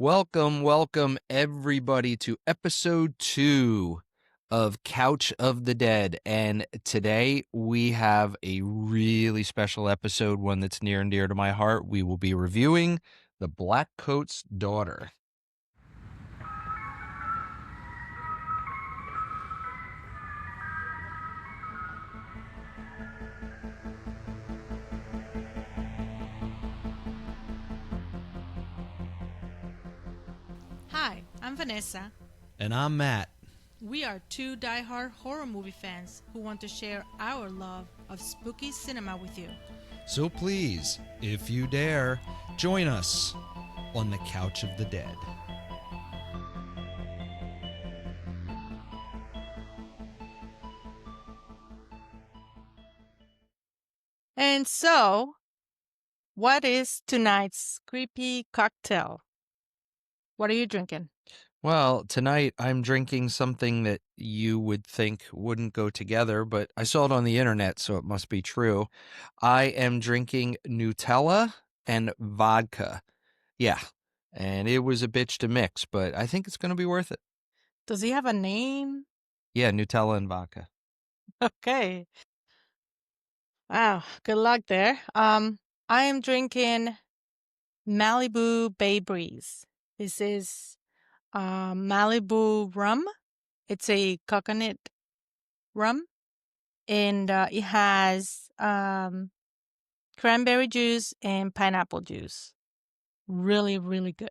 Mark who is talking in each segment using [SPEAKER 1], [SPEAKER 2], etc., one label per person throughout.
[SPEAKER 1] Welcome everybody to episode 2 of Couch of the Dead. And today we have a really special episode, one that's near and dear to my heart. We will be reviewing The Blackcoats' Daughter.
[SPEAKER 2] Hi, I'm Vanessa.
[SPEAKER 3] And I'm Matt.
[SPEAKER 2] We are two die-hard horror movie fans who want to share our love of spooky cinema with you.
[SPEAKER 3] So please, if you dare, join us on the Couch of the Dead.
[SPEAKER 2] And so, what is tonight's creepy cocktail? What are you drinking?
[SPEAKER 1] Well, tonight I'm drinking something that you would think wouldn't go together, but I saw it on the internet, so it must be true. I am drinking Nutella and vodka. Yeah, and it was a bitch to mix, but I think it's going to be worth it.
[SPEAKER 2] Does he have a name?
[SPEAKER 1] Yeah, Nutella and vodka.
[SPEAKER 2] Okay. Wow, good luck there. I am drinking Malibu Bay Breeze. This is Malibu rum. It's a coconut rum, and it has cranberry juice and pineapple juice. Really, really good.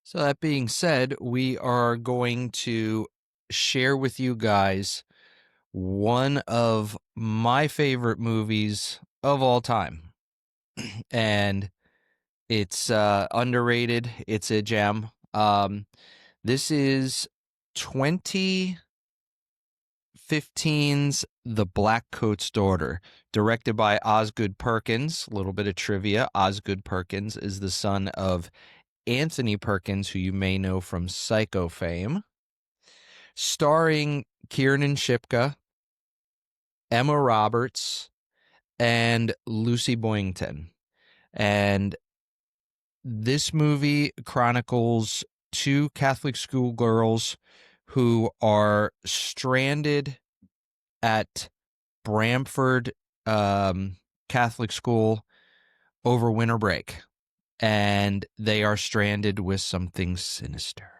[SPEAKER 1] So that being said, we are going to share with you guys one of my favorite movies of all time. And it's underrated. It's a gem. This is 2015's The Blackcoats' Daughter, directed by Osgood Perkins. A little bit of trivia. Osgood Perkins is the son of Anthony Perkins, who you may know from Psycho fame. Starring Kiernan Shipka, Emma Roberts, and Lucy Boynton. And this movie chronicles two Catholic schoolgirls who are stranded at Bramford Catholic School over winter break. And they are stranded with something sinister.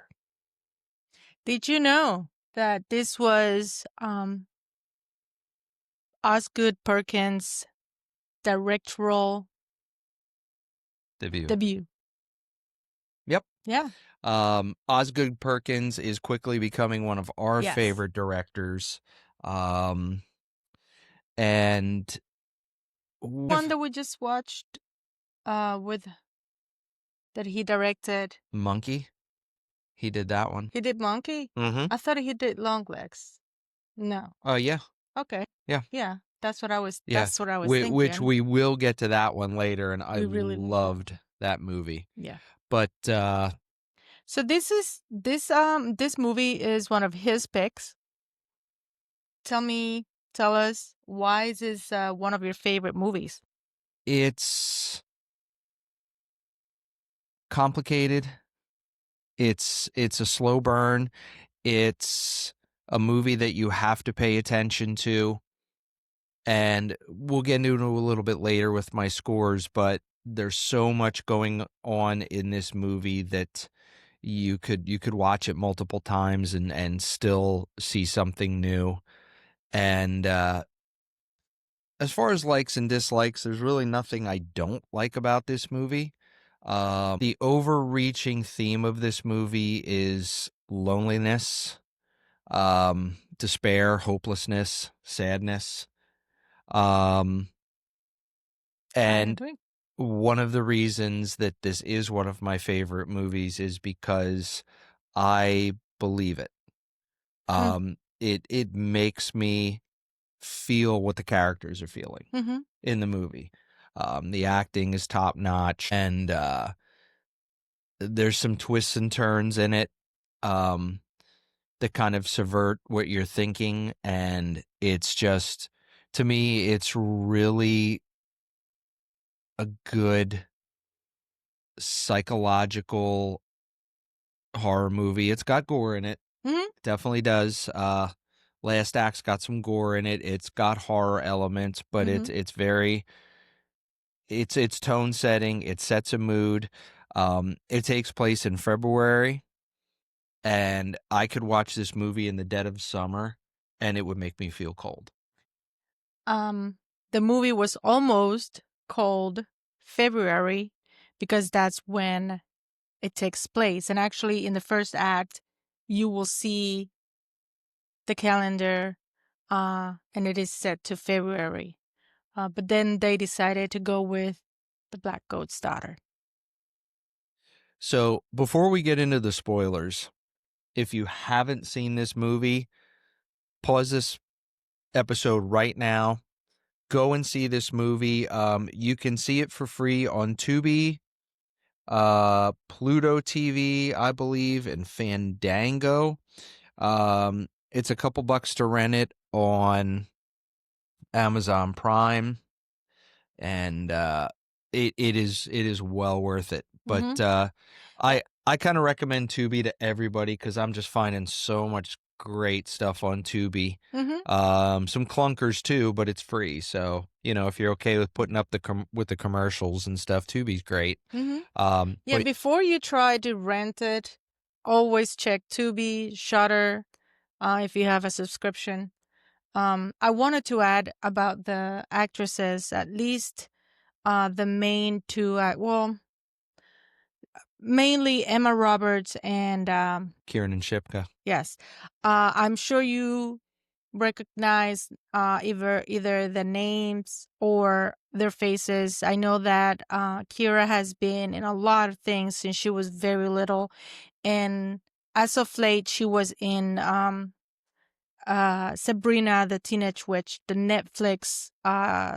[SPEAKER 2] Did you know that this was Osgood Perkins' directorial debut?
[SPEAKER 1] Yep.
[SPEAKER 2] Yeah.
[SPEAKER 1] Osgood Perkins is quickly becoming one of our
[SPEAKER 2] Yes.
[SPEAKER 1] favorite directors. And
[SPEAKER 2] One that we just watched with that he directed.
[SPEAKER 1] Monkey, he did that one.
[SPEAKER 2] He did Monkey?
[SPEAKER 1] Mm-hmm.
[SPEAKER 2] I thought he did Longlegs. No.
[SPEAKER 1] Oh, yeah.
[SPEAKER 2] Okay.
[SPEAKER 1] Yeah.
[SPEAKER 2] Yeah. That's what I was
[SPEAKER 1] Yeah.
[SPEAKER 2] thinking.
[SPEAKER 1] Which we will get to that one later, and I
[SPEAKER 2] really
[SPEAKER 1] loved that movie.
[SPEAKER 2] Yeah.
[SPEAKER 1] But
[SPEAKER 2] so this movie is one of his picks. Tell us, why is this one of your favorite movies?
[SPEAKER 1] it's complicated. It's a slow burn. It's a movie that you have to pay attention to. And we'll get into it a little bit later with my scores, but there's so much going on in this movie that you could watch it multiple times and still see something new. And as far as likes and dislikes, there's really nothing I don't like about this movie. The overreaching theme of this movie is loneliness, despair, hopelessness, sadness. And one of the reasons that this is one of my favorite movies is because I believe it. It makes me feel what the characters are feeling in the movie. The acting is top notch, and there's some twists and turns in it that kind of subvert what you're thinking, and it's just, to me, it's really a good psychological horror movie. It's got gore in it.
[SPEAKER 2] Mhm.
[SPEAKER 1] Definitely does. Last Act's got some gore in it. It's got horror elements, but
[SPEAKER 2] Mhm.
[SPEAKER 1] it's very it's tone setting. It sets a mood. It takes place in February, and I could watch this movie in the dead of summer, and it would make me feel cold.
[SPEAKER 2] Um, the movie was almost called February because that's when it takes place. And actually, in the first act, you will see the calendar, and it is set to February. But then they decided to go with the Blackcoats' daughter.
[SPEAKER 1] So before we get into the spoilers, if you haven't seen this movie, pause this episode right now. Go and see this movie. You can see it for free on Tubi, Pluto TV, I believe, and Fandango. It's a couple bucks to rent it on Amazon Prime, and it is well worth it. But
[SPEAKER 2] Mm-hmm.
[SPEAKER 1] I kind of recommend Tubi to everybody because I'm just finding so much great stuff on Tubi.
[SPEAKER 2] Mm-hmm.
[SPEAKER 1] Some clunkers too, but it's free. So if you're okay with putting up with the commercials and stuff, Tubi's great.
[SPEAKER 2] Mm-hmm. Yeah,
[SPEAKER 1] But
[SPEAKER 2] before you try to rent it, always check Tubi, Shutter, if you have a subscription. I wanted to add about the actresses, at least the main two, mainly Emma Roberts and
[SPEAKER 1] Kieran and Shipka.
[SPEAKER 2] yes, I'm sure you recognize either the names or their faces. I know that Kira has been in a lot of things since she was very little, and as of late, she was in Sabrina the Teenage Witch, the Netflix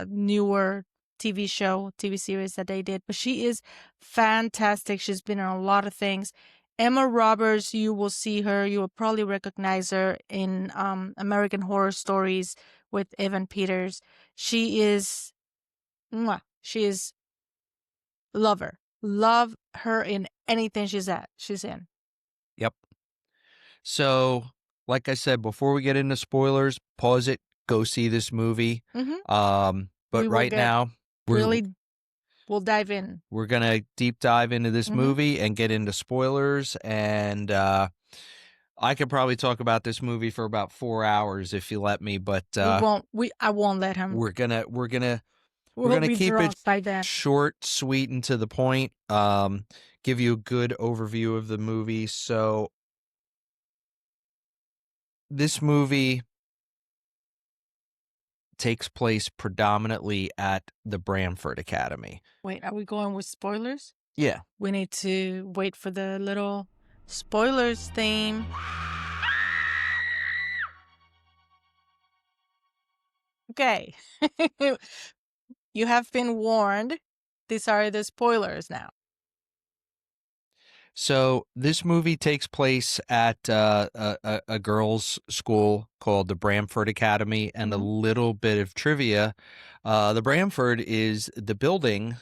[SPEAKER 2] newer TV series that they did. But she is fantastic. She's been in a lot of things. Emma Roberts, you will see her. You will probably recognize her in American Horror Stories with Evan Peters. She is, mwah, she is love her. Love her in anything she's in.
[SPEAKER 1] Yep. So, like I said, before we get into spoilers, pause it, go see this movie. But
[SPEAKER 2] We will
[SPEAKER 1] right
[SPEAKER 2] get
[SPEAKER 1] now, we're
[SPEAKER 2] really, we'll dive in.
[SPEAKER 1] we're gonna deep dive into this
[SPEAKER 2] Mm-hmm.
[SPEAKER 1] movie and get into spoilers. And I could probably talk about this movie for about 4 hours if you let me. But
[SPEAKER 2] I won't let him.
[SPEAKER 1] we're gonna we're gonna we're
[SPEAKER 2] We'll
[SPEAKER 1] gonna
[SPEAKER 2] be
[SPEAKER 1] keep it
[SPEAKER 2] drunk by then.
[SPEAKER 1] short, sweet, and to the point. Give you a good overview of the movie. So this movie takes place predominantly at the Bramford Academy.
[SPEAKER 2] Wait, are we going with spoilers?
[SPEAKER 1] Yeah.
[SPEAKER 2] We need to wait for the little spoilers theme. Okay. You have been warned. These are the spoilers now.
[SPEAKER 1] So this movie takes place at a girls' school called the Bramford Academy, and a little bit of trivia: the Bramford is the building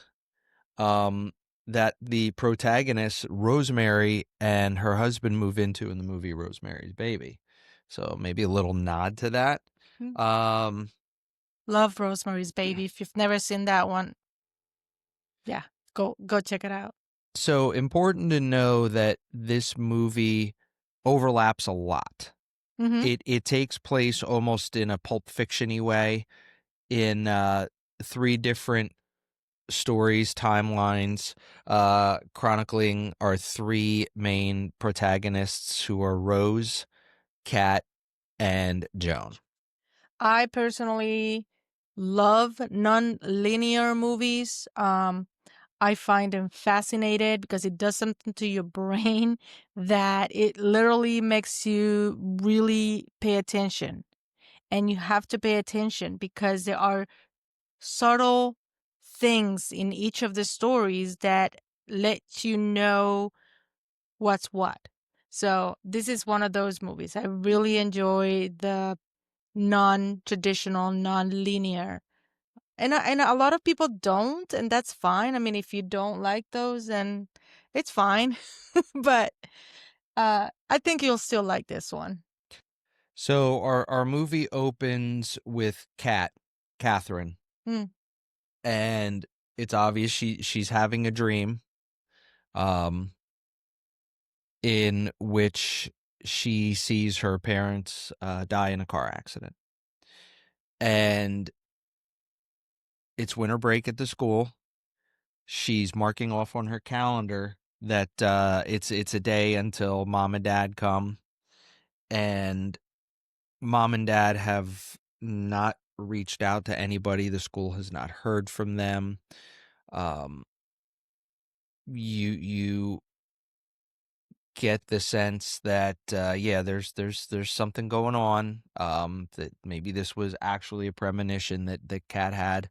[SPEAKER 1] that the protagonist Rosemary and her husband move into in the movie Rosemary's Baby. So maybe a little nod to that.
[SPEAKER 2] Love Rosemary's Baby. If you've never seen that one, yeah, go check it out.
[SPEAKER 1] So important to know that this movie overlaps a lot.
[SPEAKER 2] Mm-hmm.
[SPEAKER 1] It takes place almost in a Pulp Fiction-y way in three different stories, timelines, chronicling our three main protagonists who are Rose, Kat, and Joan.
[SPEAKER 2] I personally love non-linear movies. I find them fascinated because it does something to your brain that it literally makes you really pay attention. And you have to pay attention because there are subtle things in each of the stories that let you know what's what. So this is one of those movies. I really enjoy the non-traditional, non-linear and a lot of people don't, and that's fine. I mean, if you don't like those, then it's fine. But I think you'll still like this one.
[SPEAKER 1] So our movie opens with Catherine,
[SPEAKER 2] Hmm.
[SPEAKER 1] and it's obvious she's having a dream, um, in which she sees her parents die in a car accident, and it's winter break at the school. She's marking off on her calendar that it's a day until mom and dad come, and mom and dad have not reached out to anybody. The school has not heard from them. Um, you get the sense that yeah, there's something going on. That maybe this was actually a premonition that Kat had.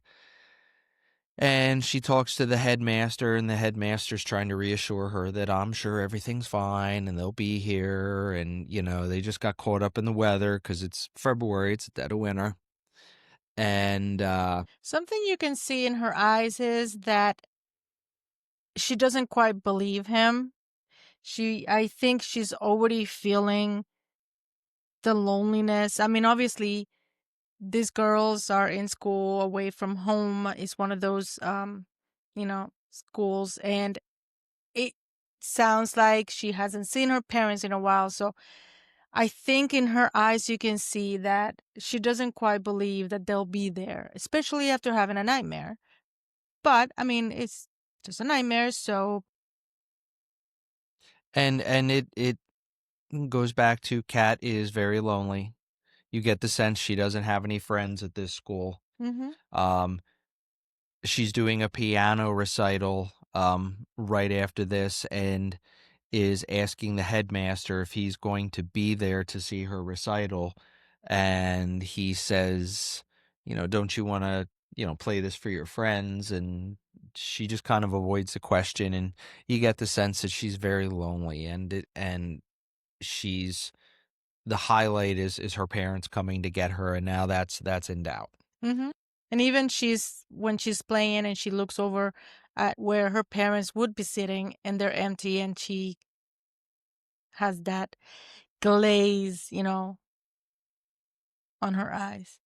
[SPEAKER 1] And she talks to the headmaster, and the headmaster's trying to reassure her that I'm sure everything's fine and they'll be here. And, they just got caught up in the weather because it's February, it's dead of winter. And
[SPEAKER 2] Something you can see in her eyes is that she doesn't quite believe him. I think she's already feeling the loneliness. I mean, obviously, these girls are in school away from home. It's one of those, schools, and it sounds like she hasn't seen her parents in a while. So I think in her eyes, you can see that she doesn't quite believe that they'll be there, especially after having a nightmare. But I mean, it's just a nightmare. So,
[SPEAKER 1] and it goes back to Kat is very lonely. You get the sense she doesn't have any friends at this school.
[SPEAKER 2] hmm
[SPEAKER 1] Um, she's doing a piano recital right after this, and is asking the headmaster if he's going to be there to see her recital. And he says, don't you want to, play this for your friends? And she just kind of avoids the question. And you get the sense that she's very lonely, and she's the highlight is her parents coming to get her. And now that's in doubt.
[SPEAKER 2] hmm and even when she's playing and she looks over at where her parents would be sitting and they're empty, and she has that glaze, on her eyes.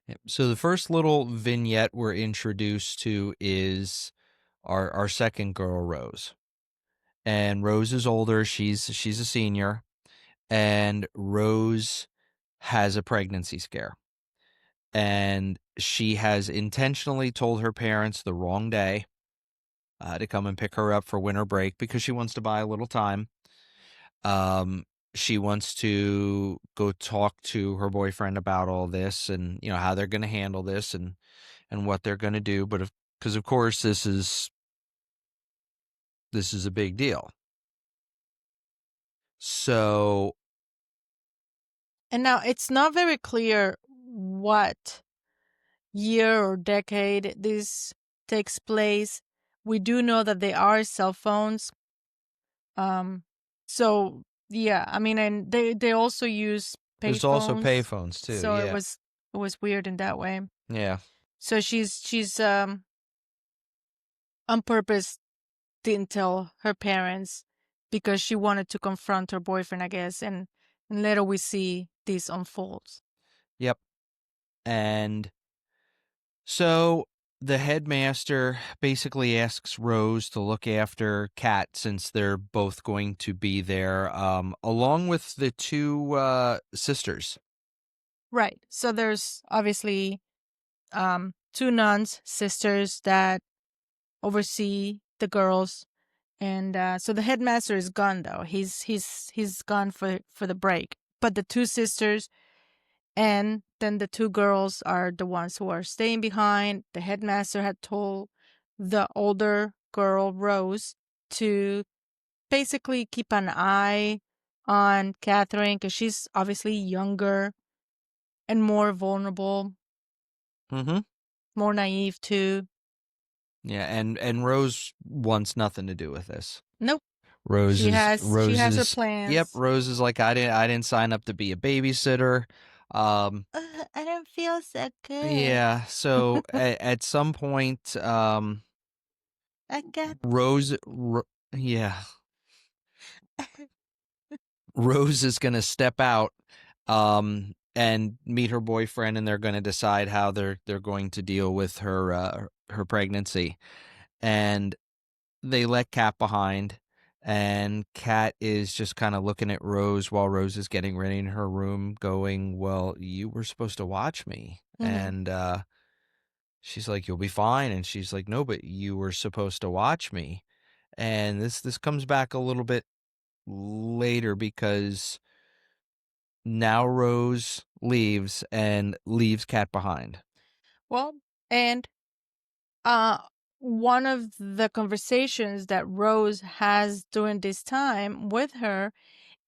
[SPEAKER 1] Yep. So the first little vignette we're introduced to is our second girl, Rose. And Rose is older. She's a senior, and Rose has a pregnancy scare. And she has intentionally told her parents the wrong day to come and pick her up for winter break because she wants to buy a little time. She wants to go talk to her boyfriend about all this, and how they're going to handle this, and what they're going to do. But because of course this is a big deal. So
[SPEAKER 2] And now it's not very clear what year or decade this takes place. We do know that they are cell phones. Um, so yeah, I mean, and they also use
[SPEAKER 1] there's also
[SPEAKER 2] payphones,
[SPEAKER 1] payphones too.
[SPEAKER 2] so
[SPEAKER 1] Yeah.
[SPEAKER 2] it was weird in that way.
[SPEAKER 1] Yeah.
[SPEAKER 2] So she's on purpose didn't tell her parents because she wanted to confront her boyfriend, I guess, and later we see this unfolds.
[SPEAKER 1] Yep. And so the headmaster basically asks Rose to look after Kat since they're both going to be there, along with the two sisters.
[SPEAKER 2] Right. So there's obviously two nuns, sisters that oversee the girls, and so the headmaster is gone though. He's gone for the break. But the two sisters and then the two girls are the ones who are staying behind. The headmaster had told the older girl, Rose, to basically keep an eye on Catherine because she's obviously younger and more vulnerable,
[SPEAKER 1] Mm-hmm.
[SPEAKER 2] more naive too.
[SPEAKER 1] Yeah, and Rose wants nothing to do with this.
[SPEAKER 2] Nope.
[SPEAKER 1] Rose
[SPEAKER 2] She has her
[SPEAKER 1] yep,
[SPEAKER 2] plans.
[SPEAKER 1] Rose is like, I didn't sign up to be a babysitter.
[SPEAKER 2] I don't feel so good.
[SPEAKER 1] Yeah, so at some point,
[SPEAKER 2] I got
[SPEAKER 1] yeah, Rose is gonna step out, and meet her boyfriend, and they're gonna decide how they're going to deal with her pregnancy, and they let Kat behind, and Kat is just kind of looking at Rose while Rose is getting ready in her room, going, "Well, you were supposed to watch me,"
[SPEAKER 2] Mhm.
[SPEAKER 1] and she's like, "You'll be fine," and she's like, "No, but you were supposed to watch me," and this comes back a little bit later because now Rose leaves and leaves Kat behind.
[SPEAKER 2] Well, and uh one of the conversations that Rose has during this time with her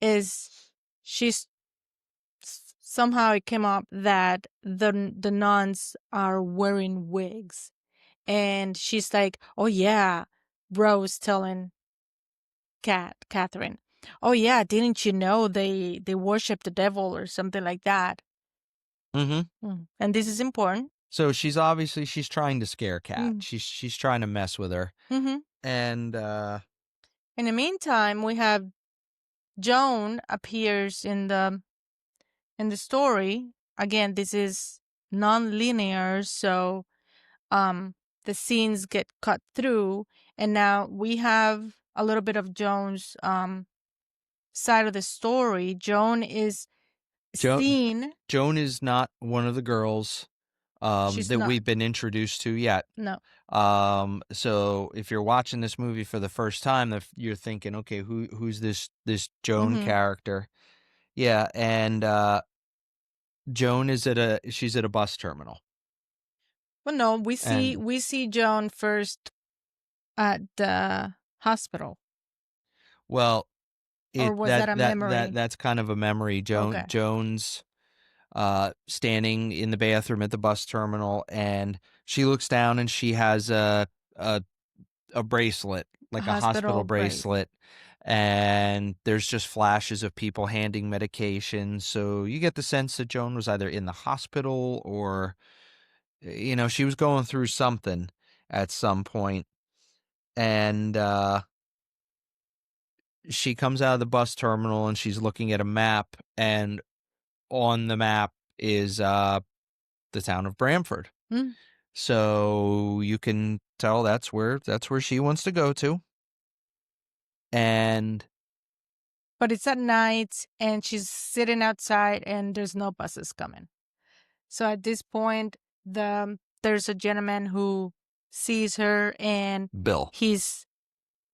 [SPEAKER 2] is she's somehow it came up that the nuns are wearing wigs, and she's like, "Oh yeah," Rose telling Catherine, "Oh yeah, didn't you know they worship the devil or something like that?"
[SPEAKER 1] Mm-hmm.
[SPEAKER 2] And this is important.
[SPEAKER 1] So she's trying to scare Kat.
[SPEAKER 2] Mm.
[SPEAKER 1] She's trying to mess with her,
[SPEAKER 2] Mm-hmm.
[SPEAKER 1] and
[SPEAKER 2] In the meantime, we have Joan appears in the story. Again, this is non-linear, so um the scenes get cut through, and now we have a little bit of Joan's side of the story. Joan is
[SPEAKER 1] Joan
[SPEAKER 2] seen.
[SPEAKER 1] Joan is not one of the girls
[SPEAKER 2] She's
[SPEAKER 1] that
[SPEAKER 2] not.
[SPEAKER 1] we've been introduced to yet.
[SPEAKER 2] No.
[SPEAKER 1] So if you're watching this movie for the first time, you're thinking, okay, who's this Joan
[SPEAKER 2] Mm-hmm.
[SPEAKER 1] character? Yeah, and Joan is she's at a bus terminal,
[SPEAKER 2] Well, no,
[SPEAKER 1] and
[SPEAKER 2] we see Joan first at the hospital,
[SPEAKER 1] well,
[SPEAKER 2] or
[SPEAKER 1] it
[SPEAKER 2] was that a memory?
[SPEAKER 1] that's kind of a memory.
[SPEAKER 2] Okay.
[SPEAKER 1] Jones standing in the bathroom at the bus terminal, and she looks down and she has a a bracelet,
[SPEAKER 2] A
[SPEAKER 1] like a hospital
[SPEAKER 2] hospital brace.
[SPEAKER 1] bracelet, and there's just flashes of people handing medication. So you get the sense that Joan was either in the hospital or, she was going through something at some point. And she comes out of the bus terminal and she's looking at a map, and on the map is the town of Bramford.
[SPEAKER 2] Mm.
[SPEAKER 1] So you can tell that's where she wants to go to. And
[SPEAKER 2] But it's at night, and she's sitting outside, and there's no buses coming. So at this point, there's a gentleman who sees her, and
[SPEAKER 1] Bill.
[SPEAKER 2] he's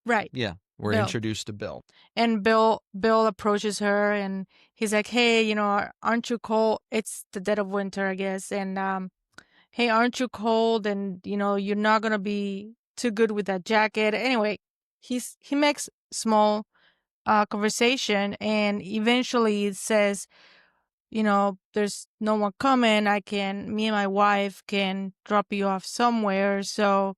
[SPEAKER 2] right,
[SPEAKER 1] Yeah, we're
[SPEAKER 2] Bill.
[SPEAKER 1] introduced to Bill.
[SPEAKER 2] And Bill approaches her, and he's like, "Hey, aren't you cold? It's the dead of winter, I guess. And hey, aren't you cold? And you're not gonna be too good with that jacket." Anyway, he makes small conversation, and eventually says, "There's no one coming. Me and my wife can drop you off somewhere." So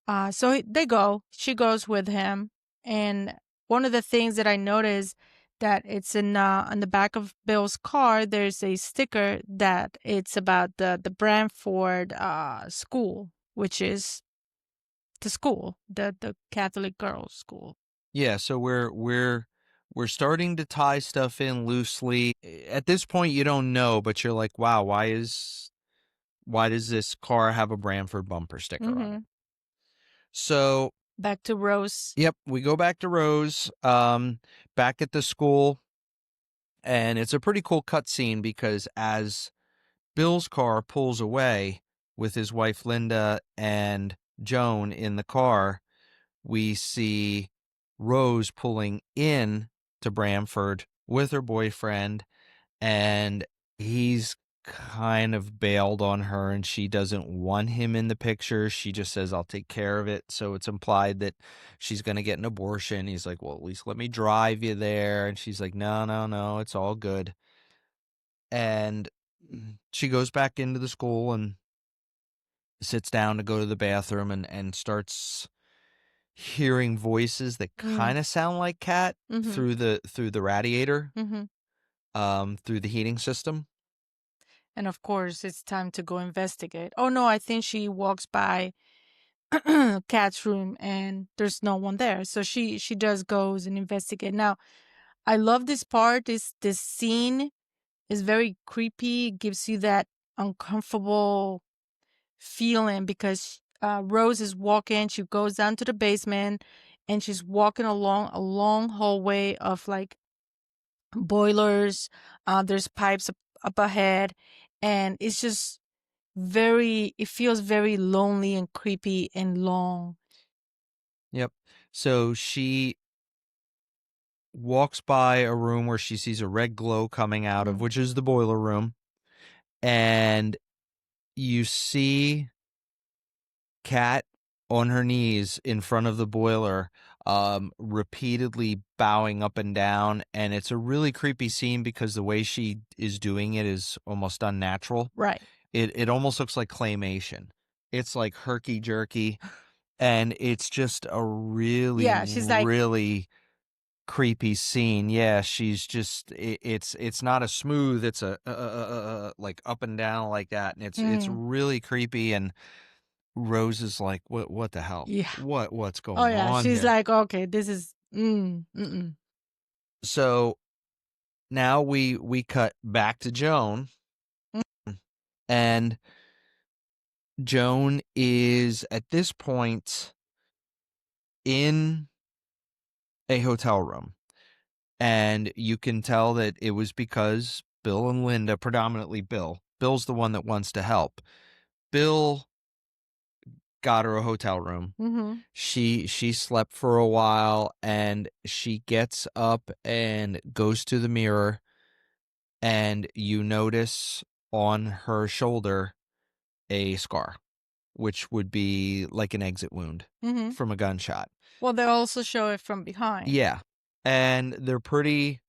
[SPEAKER 2] they go. She goes with him, and one of the things that I noticed that it's on the back of Bill's car. There's a sticker that it's about the Branford school, which is the school, the Catholic girls' school.
[SPEAKER 1] Yeah, so we're starting to tie stuff in loosely. At this point you don't know, but you're like, "Wow, why does this car have a Bramford bumper sticker on it?"
[SPEAKER 2] Mm-hmm.
[SPEAKER 1] So,
[SPEAKER 2] Back to Rose.
[SPEAKER 1] yep, we go back to Rose, back at the school, and it's a pretty cool cutscene because as Bill's car pulls away with his wife Linda and Joan in the car, we see Rose pulling in to Bramford with her boyfriend, and he's kind of bailed on her, and she doesn't want him in the picture. She just says, "I'll take care of it." So it's implied that she's going to get an abortion. He's like, "Well, at least let me drive you there." And she's like, "No, no, no, it's all good." And she goes back into the school and sits down to go to the bathroom, and starts hearing voices that
[SPEAKER 2] Mm.
[SPEAKER 1] kind of sound like Cat
[SPEAKER 2] Mm-hmm.
[SPEAKER 1] through the radiator,
[SPEAKER 2] Mm-hmm.
[SPEAKER 1] through the heating system.
[SPEAKER 2] And of course, it's time to go investigate. Oh no, I think she walks by Kat's room and there's no one there. So she does goes and investigate. Now, I love this part. This scene is very creepy. It gives you that uncomfortable feeling because Rose is walking. She goes down to the basement and she's walking along a long hallway of like boilers. There's pipes up ahead, and it's just it feels very lonely and creepy and long.
[SPEAKER 1] Yep. So she walks by a room where she sees a red glow coming out of, which is the boiler room. And you see Kat on her knees in front of the boiler, repeatedly bowing up and down. And it's a really creepy scene because the way she is doing it is almost unnatural.
[SPEAKER 2] Right.
[SPEAKER 1] It almost looks like claymation. It's like herky jerky. And it's just a really,
[SPEAKER 2] Yeah, she's like,
[SPEAKER 1] really creepy scene. Yeah, she's just it's not a smooth. It's a like up and down like that, and it's really creepy. And Rose is like, what the hell?
[SPEAKER 2] yeah.
[SPEAKER 1] What's
[SPEAKER 2] Oh
[SPEAKER 1] going
[SPEAKER 2] yeah,
[SPEAKER 1] on
[SPEAKER 2] she's
[SPEAKER 1] here?
[SPEAKER 2] like, okay, this is
[SPEAKER 1] So now we cut back to Joan, and Joan is at this point in a hotel room. And you can tell that it was because Bill and Linda, predominantly Bill. Bill's the one that wants to help. Bill got her a hotel room.
[SPEAKER 2] Mm-hmm.
[SPEAKER 1] She slept for a while, and she gets up and goes to the mirror, and you notice on her shoulder a scar, which would be like an exit wound from a gunshot.
[SPEAKER 2] Well, they also show it from behind.
[SPEAKER 1] Yeah. And they're pretty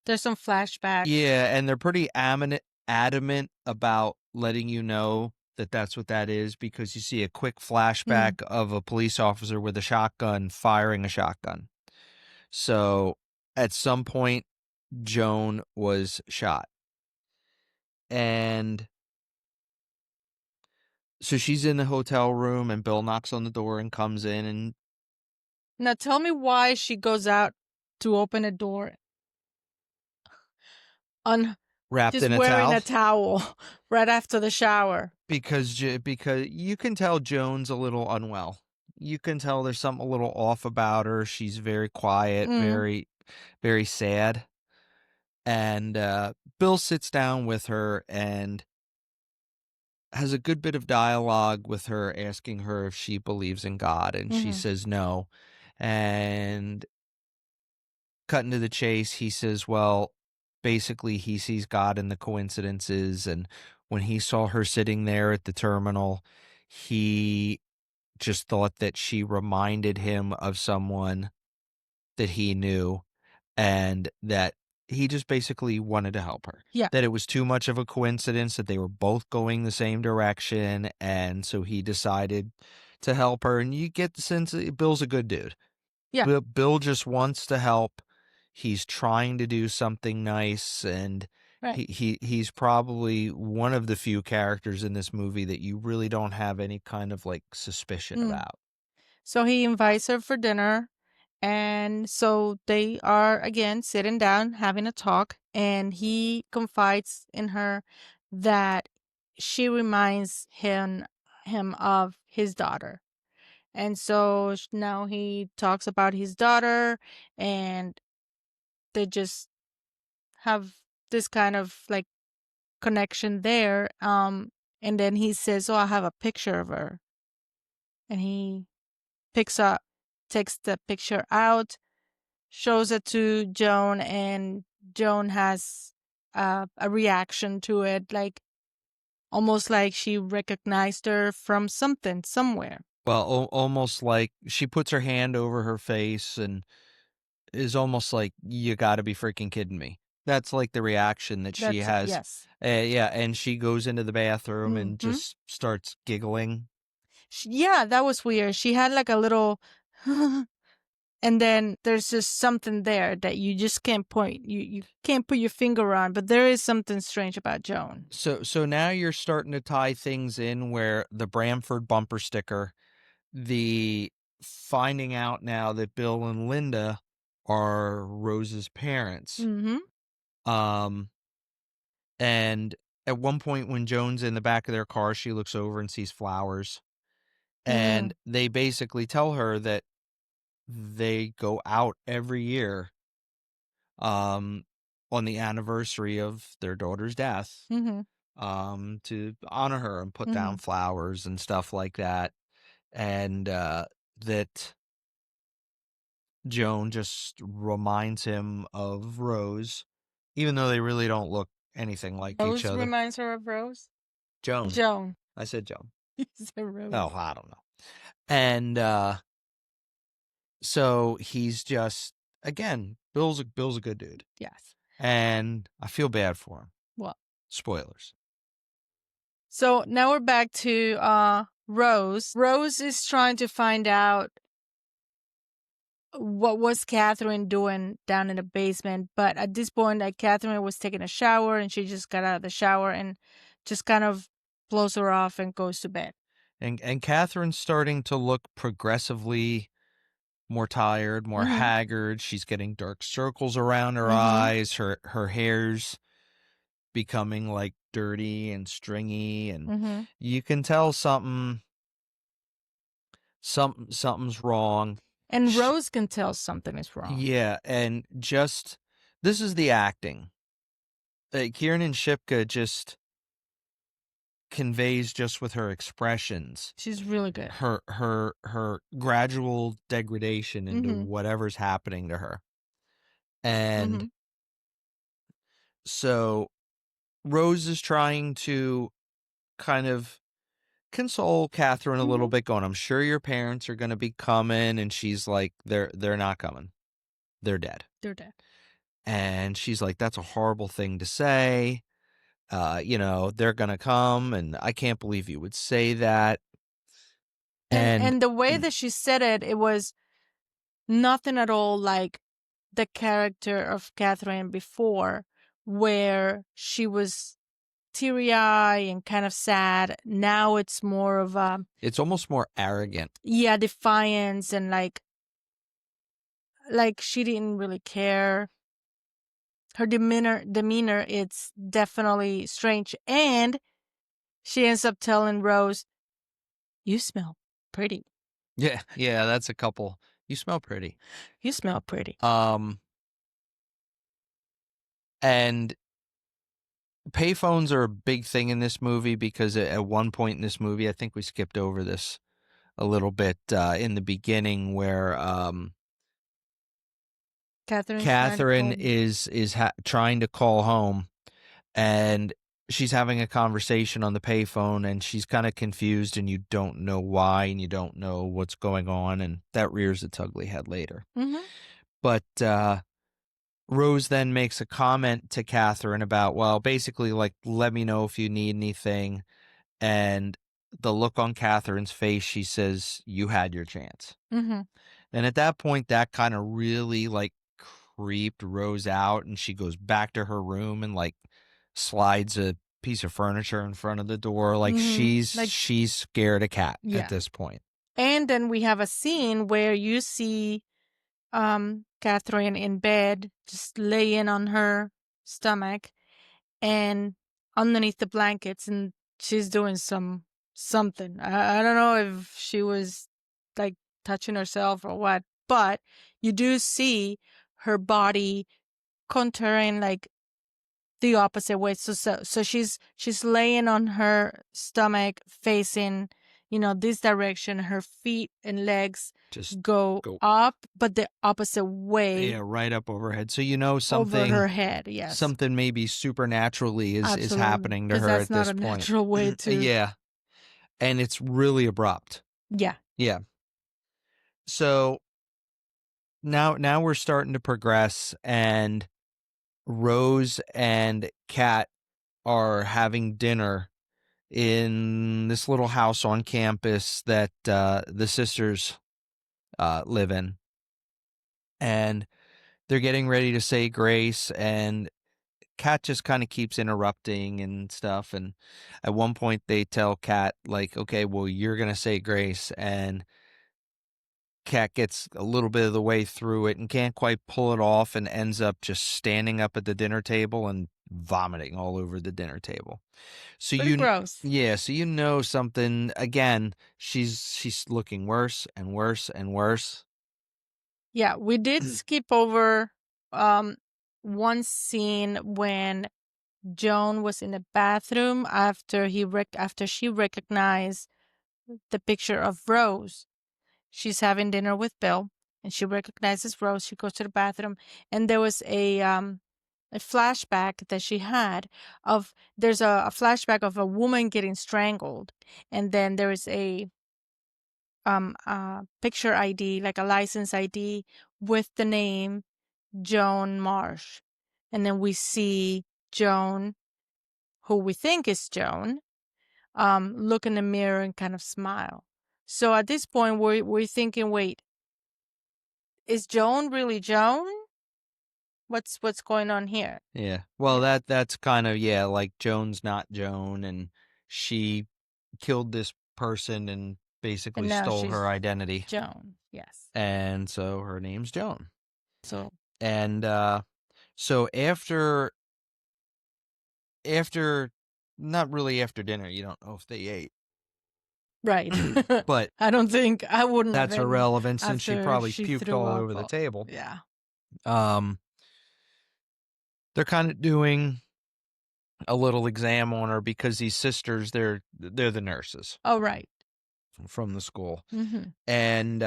[SPEAKER 2] There's some flashbacks.
[SPEAKER 1] Yeah, and they're pretty adamant about letting you know that that's what that is, because you see a quick flashback of a police officer with a shotgun firing a shotgun. So at some point, Joan was shot. And so she's in the hotel room, and Bill knocks on the door and comes in and
[SPEAKER 2] Now tell me why she goes out to open a door
[SPEAKER 1] wrapped
[SPEAKER 2] just
[SPEAKER 1] in a
[SPEAKER 2] wearing
[SPEAKER 1] towel.
[SPEAKER 2] a towel right after the shower.
[SPEAKER 1] Because you can tell Joan's a little unwell. You can tell there's something a little off about her. She's very quiet, very, very sad. And Bill sits down with her and has a good bit of dialogue with her, asking her if she believes in God. And she says no. And cutting to the chase, he says, well, basically he sees God in the coincidences. And when he saw her sitting there at the terminal, he just thought that she reminded him of someone that he knew, and that he just basically wanted to help her.
[SPEAKER 2] Yeah.
[SPEAKER 1] That it was too much of a coincidence that they were both going the same direction, and so he decided to help her. And you get the sense that Bill's a good dude.
[SPEAKER 2] Yeah.
[SPEAKER 1] Bill just wants to help. He's trying to do something nice, and
[SPEAKER 2] Right.
[SPEAKER 1] he's probably one of the few characters in this movie that you really don't have any kind of like suspicion about.
[SPEAKER 2] So he invites her for dinner, and so they are again sitting down having a talk, and he confides in her that she reminds him of his daughter. And so now he talks about his daughter, and they just have this kind of like connection there. And then he says, "Oh, I have a picture of her," and he takes the picture out, shows it to Joan, and Joan has a reaction to it, like almost like she recognized her from something somewhere.
[SPEAKER 1] Well, almost like she puts her hand over her face and is almost like, you got to be freaking kidding me. That's like the reaction that she has.
[SPEAKER 2] Yes.
[SPEAKER 1] Yeah, and she goes into the bathroom and just starts giggling.
[SPEAKER 2] Yeah, that was weird. She had like a little And then there's just something there that you just can't point. You can't put your finger on, but there is something strange about Joan.
[SPEAKER 1] So now you're starting to tie things in where the Bramford bumper sticker, the finding out now that Bill and Linda are Rose's parents.
[SPEAKER 2] Mm-hmm.
[SPEAKER 1] And at one point when Joan's in the back of their car, she looks over and sees flowers. And they basically tell her that they go out every year on the anniversary of their daughter's death to honor her and put down flowers and stuff like that. And that Joan just reminds him of Rose, even though they really don't look anything like each
[SPEAKER 2] Rose
[SPEAKER 1] other.
[SPEAKER 2] reminds her of Rose?
[SPEAKER 1] Joan.
[SPEAKER 2] Joan.
[SPEAKER 1] I said Joan.
[SPEAKER 2] You said Rose.
[SPEAKER 1] Oh, I don't know. And so he's just, again, Bill's a good dude.
[SPEAKER 2] Yes.
[SPEAKER 1] And I feel bad for him.
[SPEAKER 2] What?
[SPEAKER 1] Spoilers.
[SPEAKER 2] So now we're back to Rose. Rose is trying to find out what was Catherine doing down in the basement. But at this point, Catherine was taking a shower and she just got out of the shower and just kind of blows her off and goes to bed.
[SPEAKER 1] And Catherine's starting to look progressively more tired, more haggard. She's getting dark circles around her eyes. Her hair's becoming like dirty and stringy, and you can tell something's wrong.
[SPEAKER 2] And Rose can tell something is wrong.
[SPEAKER 1] Yeah, and just this is the acting. Kiernan Shipka just conveys just with her expressions.
[SPEAKER 2] She's really good.
[SPEAKER 1] Her gradual degradation into whatever's happening to her. And so Rose is trying to kind of console Catherine a little bit, going, I'm sure your parents are going to be coming. And she's like, they're not coming. They're dead.
[SPEAKER 2] They're dead.
[SPEAKER 1] And she's like, that's a horrible thing to say. They're going to come. And I can't believe you would say that.
[SPEAKER 2] And the way that she said it, it was nothing at all like the character of Catherine before, where she was teary-eyed and kind of sad. Now it's more of a...
[SPEAKER 1] It's almost more arrogant.
[SPEAKER 2] Yeah, defiance and like she didn't really care. Her demeanor, it's definitely strange. And she ends up telling Rose, you smell pretty.
[SPEAKER 1] Yeah, that's a couple. You smell pretty.
[SPEAKER 2] You smell pretty.
[SPEAKER 1] And payphones are a big thing in this movie because at one point in this movie, I think we skipped over this a little bit in the beginning, where Catherine is trying to call home, and she's having a conversation on the payphone, and she's kind of confused, and you don't know why, and you don't know what's going on, and that rears its ugly head later. But Rose then makes a comment to Catherine about, well, basically like, let me know if you need anything. And the look on Catherine's face, she says, you had your chance. And at that point, that kind of really like creeped Rose out, and she goes back to her room and like slides a piece of furniture in front of the door. Like she's scared of Cat at this point.
[SPEAKER 2] And then we have a scene where you see Catherine in bed, just laying on her stomach and underneath the blankets, and she's doing something. I don't know if she was like touching herself or what, but you do see her body contouring like the opposite way. So she's laying on her stomach facing, this direction. Her feet and legs just go up, but the opposite way.
[SPEAKER 1] Yeah, right up overhead. So something
[SPEAKER 2] over her head. Yes,
[SPEAKER 1] something maybe supernaturally is happening to her at this point.
[SPEAKER 2] That's not a natural way to.
[SPEAKER 1] Yeah, and it's really abrupt.
[SPEAKER 2] Yeah.
[SPEAKER 1] So now we're starting to progress, and Rose and Kat are having dinner in this little house on campus that the sisters live in. and they're getting ready to say grace, and Kat just kind of keeps interrupting and stuff. And at one point, they tell Kat, like, okay, well, you're going to say grace. And Kat gets a little bit of the way through it and can't quite pull it off and ends up just standing up at the dinner table and vomiting all over the dinner table. So
[SPEAKER 2] Pretty gross.
[SPEAKER 1] yeah, so you know something again, she's looking worse and worse and worse.
[SPEAKER 2] Yeah, we did skip over one scene when Joan was in the bathroom after she recognized the picture of Rose. She's having dinner with Bill, and she recognizes Rose. She goes to the bathroom, and there was a flashback that she had of there's a flashback of a woman getting strangled, and then there is a picture ID, like a license ID with the name Joan Marsh. And then we see Joan, who we think is Joan, look in the mirror and kind of smile. So at this point, we're thinking, wait, is Joan really Joan? What's going on here?
[SPEAKER 1] Yeah. Well,
[SPEAKER 2] Yeah.
[SPEAKER 1] that's kind of, yeah, like Joan's not Joan, and she killed this person and basically
[SPEAKER 2] And now
[SPEAKER 1] stole her
[SPEAKER 2] she's
[SPEAKER 1] identity.
[SPEAKER 2] Joan. Yes.
[SPEAKER 1] And so her name's Joan.
[SPEAKER 2] So
[SPEAKER 1] And so after not really after dinner, you don't know if they ate.
[SPEAKER 2] right.
[SPEAKER 1] But
[SPEAKER 2] I don't think I wouldn't have
[SPEAKER 1] that's
[SPEAKER 2] eaten
[SPEAKER 1] irrelevant since she
[SPEAKER 2] after
[SPEAKER 1] probably
[SPEAKER 2] she
[SPEAKER 1] puked
[SPEAKER 2] threw
[SPEAKER 1] all
[SPEAKER 2] up.
[SPEAKER 1] over the table.
[SPEAKER 2] Yeah.
[SPEAKER 1] They're kind of doing a little exam on her because these sisters, they're the nurses
[SPEAKER 2] Oh, right.
[SPEAKER 1] from the school.
[SPEAKER 2] Mm-hmm.
[SPEAKER 1] And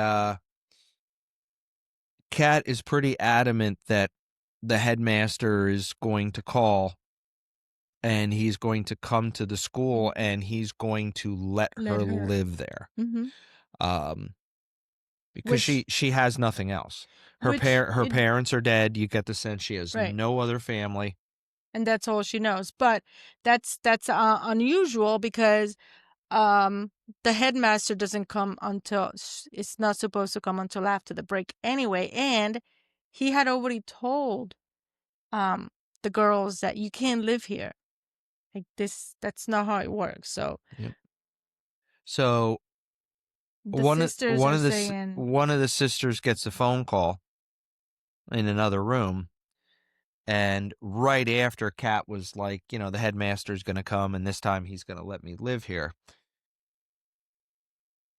[SPEAKER 1] Kat is pretty adamant that the headmaster is going to call, and he's going to come to the school, and he's going to let her live there.
[SPEAKER 2] Mm-hmm.
[SPEAKER 1] Um, because
[SPEAKER 2] Which
[SPEAKER 1] she has nothing else. Her parents are dead. You get the sense she has
[SPEAKER 2] Right.
[SPEAKER 1] no other family.
[SPEAKER 2] And that's all she knows. But that's unusual because the headmaster doesn't come until it's not supposed to come until after the break anyway, and he had already told the girls that you can't live here. Like this, that's not how it works. So
[SPEAKER 1] Yep. So
[SPEAKER 2] the sisters are saying,
[SPEAKER 1] one of the sisters gets a phone call in another room, and right after Kat was like, you know, the headmaster's going to come, and this time he's going to let me live here.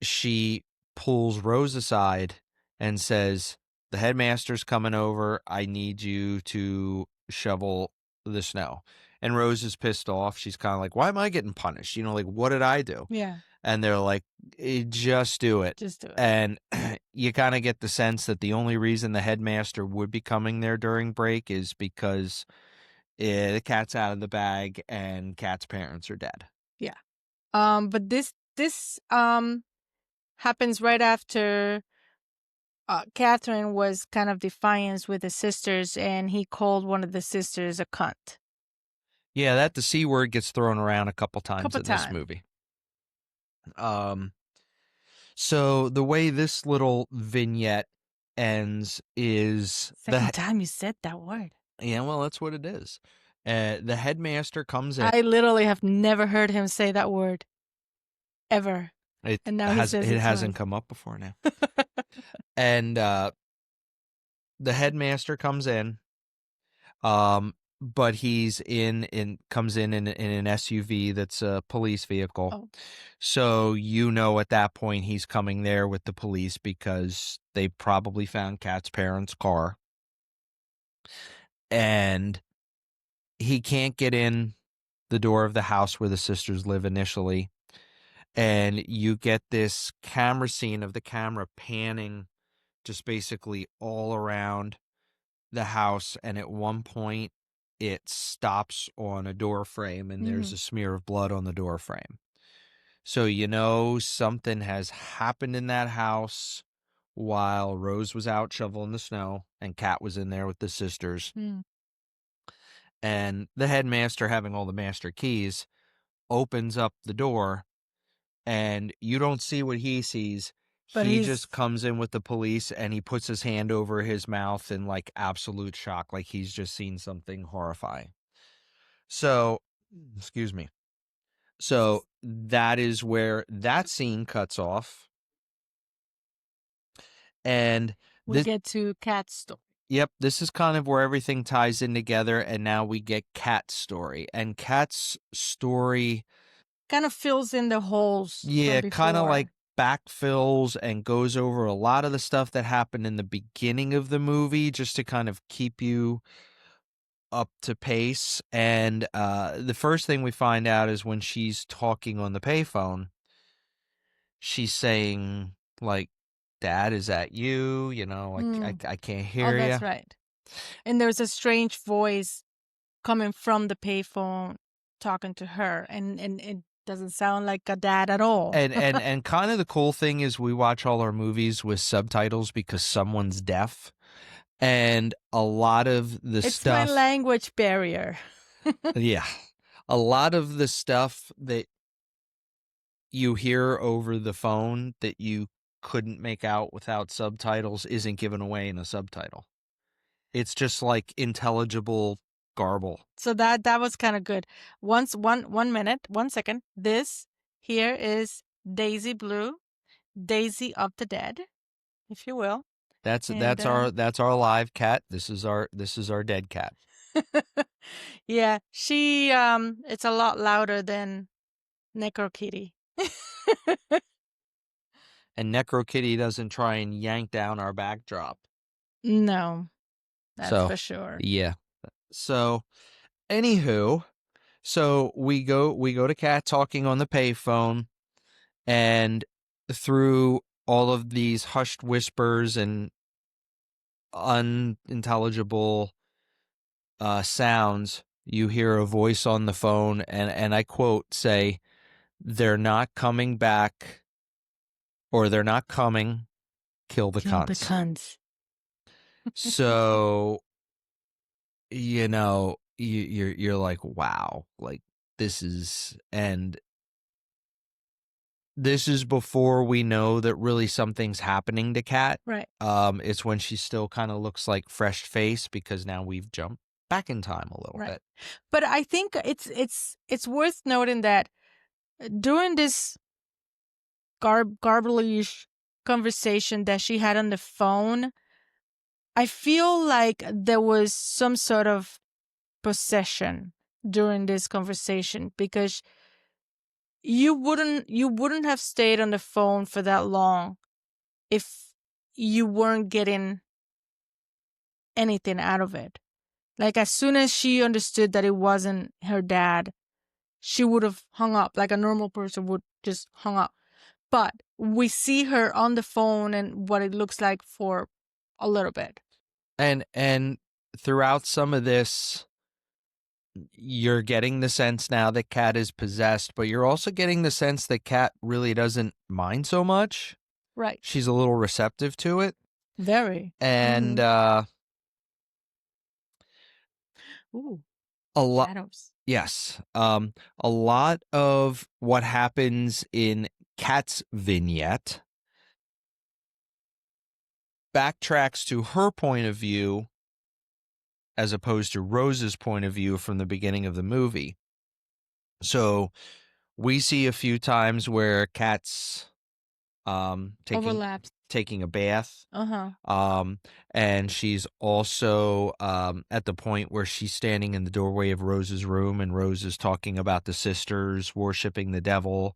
[SPEAKER 1] She pulls Rose aside and says, the headmaster's coming over. I need you to shovel the snow. And Rose is pissed off. She's kind of like, why am I getting punished? You know, like, what did I do?
[SPEAKER 2] yeah,
[SPEAKER 1] And they're like, just do it.
[SPEAKER 2] just do it.
[SPEAKER 1] And you kind of get the sense that the only reason the headmaster would be coming there during break is because the cat's out of the bag and Kat's parents are dead.
[SPEAKER 2] Yeah. But this happens right after Catherine was kind of defiant with the sisters, and he called one of the sisters a cunt.
[SPEAKER 1] Yeah, that the C word gets thrown around a couple times in this movie. So the way this little vignette ends is
[SPEAKER 2] Second time you said that word.
[SPEAKER 1] Yeah, well, that's what it is. The headmaster comes in.
[SPEAKER 2] I literally have never heard him say that word ever. And now he says
[SPEAKER 1] it
[SPEAKER 2] it
[SPEAKER 1] hasn't
[SPEAKER 2] twice.
[SPEAKER 1] come up before now. And the headmaster comes in. But he's comes in an SUV that's a police vehicle.
[SPEAKER 2] Oh.
[SPEAKER 1] So you know at that point he's coming there with the police because they probably found Kat's parents' car. And he can't get in the door of the house where the sisters live initially. And you get this camera scene of the camera panning just basically all around the house. And at one point, it stops on a door frame, and there's a smear of blood on the door frame. So you know something has happened in that house while Rose was out shoveling the snow and Kat was in there with the sisters. And the headmaster, having all the master keys, opens up the door, and you don't see what he sees.
[SPEAKER 2] But
[SPEAKER 1] he
[SPEAKER 2] he's
[SPEAKER 1] just comes in with the police and he puts his hand over his mouth in like absolute shock, like he's just seen something horrifying. So, excuse me. So that is where that scene cuts off. And
[SPEAKER 2] we
[SPEAKER 1] this,
[SPEAKER 2] get to Kat's story.
[SPEAKER 1] yep, this is kind of where everything ties in together. And now we get Kat's story. And Kat's story,
[SPEAKER 2] Kind of fills in the holes
[SPEAKER 1] yeah,
[SPEAKER 2] from
[SPEAKER 1] kind of
[SPEAKER 2] before.
[SPEAKER 1] like backfills and goes over a lot of the stuff that happened in the beginning of the movie just to kind of keep you up to pace. And the first thing we find out is when she's talking on the payphone, she's saying, like, Dad, is that you? You know, I can't
[SPEAKER 2] Oh,
[SPEAKER 1] hear you.
[SPEAKER 2] that's right. And there's a strange voice coming from the payphone talking to her, and it doesn't sound like a dad at all.
[SPEAKER 1] And kind of the cool thing is we watch all our movies with subtitles because someone's deaf. And a lot of the
[SPEAKER 2] It's
[SPEAKER 1] stuff,
[SPEAKER 2] my language barrier.
[SPEAKER 1] yeah, a lot of the stuff that you hear over the phone that you couldn't make out without subtitles isn't given away in a subtitle. It's just like intelligible garble.
[SPEAKER 2] So that was kind of good. One minute, 1 second. This here is Daisy Blue, Daisy of the Dead, if you will.
[SPEAKER 1] That's
[SPEAKER 2] And,
[SPEAKER 1] that's our live cat. This is our dead cat.
[SPEAKER 2] yeah, she it's a lot louder than Necro Kitty.
[SPEAKER 1] And Necro Kitty doesn't try and yank down our backdrop.
[SPEAKER 2] No, that's
[SPEAKER 1] So,
[SPEAKER 2] for sure.
[SPEAKER 1] yeah. So, anywho, so we go to Cat talking on the payphone, and through all of these hushed whispers and unintelligible sounds, you hear a voice on the phone, and I quote say, "They're not coming back, or they're not coming. Kill the
[SPEAKER 2] Kill the
[SPEAKER 1] cunts."
[SPEAKER 2] cunts.
[SPEAKER 1] So, you know, you're like, wow, like this is before we know that really something's happening to Kat.
[SPEAKER 2] Right.
[SPEAKER 1] It's when she still kind of looks like fresh face because now we've jumped back in time a little bit.
[SPEAKER 2] But I think it's worth noting that during this garbage conversation that she had on the phone, I feel like there was some sort of possession during this conversation, because you wouldn't have stayed on the phone for that long if you weren't getting anything out of it. Like, as soon as she understood that it wasn't her dad, she would have hung up, like a normal person would just hung up. But we see her on the phone and what it looks like for a little bit.
[SPEAKER 1] And throughout some of this, you're getting the sense now that Kat is possessed, but you're also getting the sense that Kat really doesn't mind so much.
[SPEAKER 2] Right.
[SPEAKER 1] She's a little receptive to it.
[SPEAKER 2] Very.
[SPEAKER 1] And
[SPEAKER 2] Ooh,
[SPEAKER 1] a lot.
[SPEAKER 2] shadows.
[SPEAKER 1] Yes. A lot of what happens in Kat's vignette backtracks to her point of view as opposed to Rose's point of view from the beginning of the movie. So we see a few times where Kat's
[SPEAKER 2] Overlaps.
[SPEAKER 1] taking a bath.
[SPEAKER 2] Uh-huh.
[SPEAKER 1] And she's also at the point where she's standing in the doorway of Rose's room, and Rose is talking about the sisters worshiping the devil.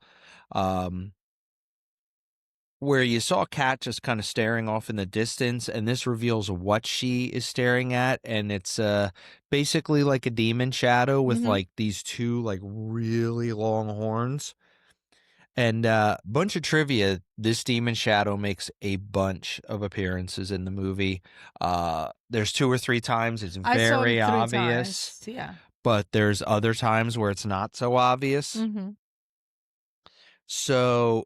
[SPEAKER 1] Where you saw Kat just kind of staring off in the distance, and this reveals what she is staring at, and it's basically like a demon shadow with like these two like really long horns. And bunch of trivia, this demon shadow makes a bunch of appearances in the movie. There's 2 or 3 times it's
[SPEAKER 2] I saw it
[SPEAKER 1] very
[SPEAKER 2] 3
[SPEAKER 1] obvious.
[SPEAKER 2] times. Yeah.
[SPEAKER 1] But there's other times where it's not so obvious.
[SPEAKER 2] Mm-hmm.
[SPEAKER 1] So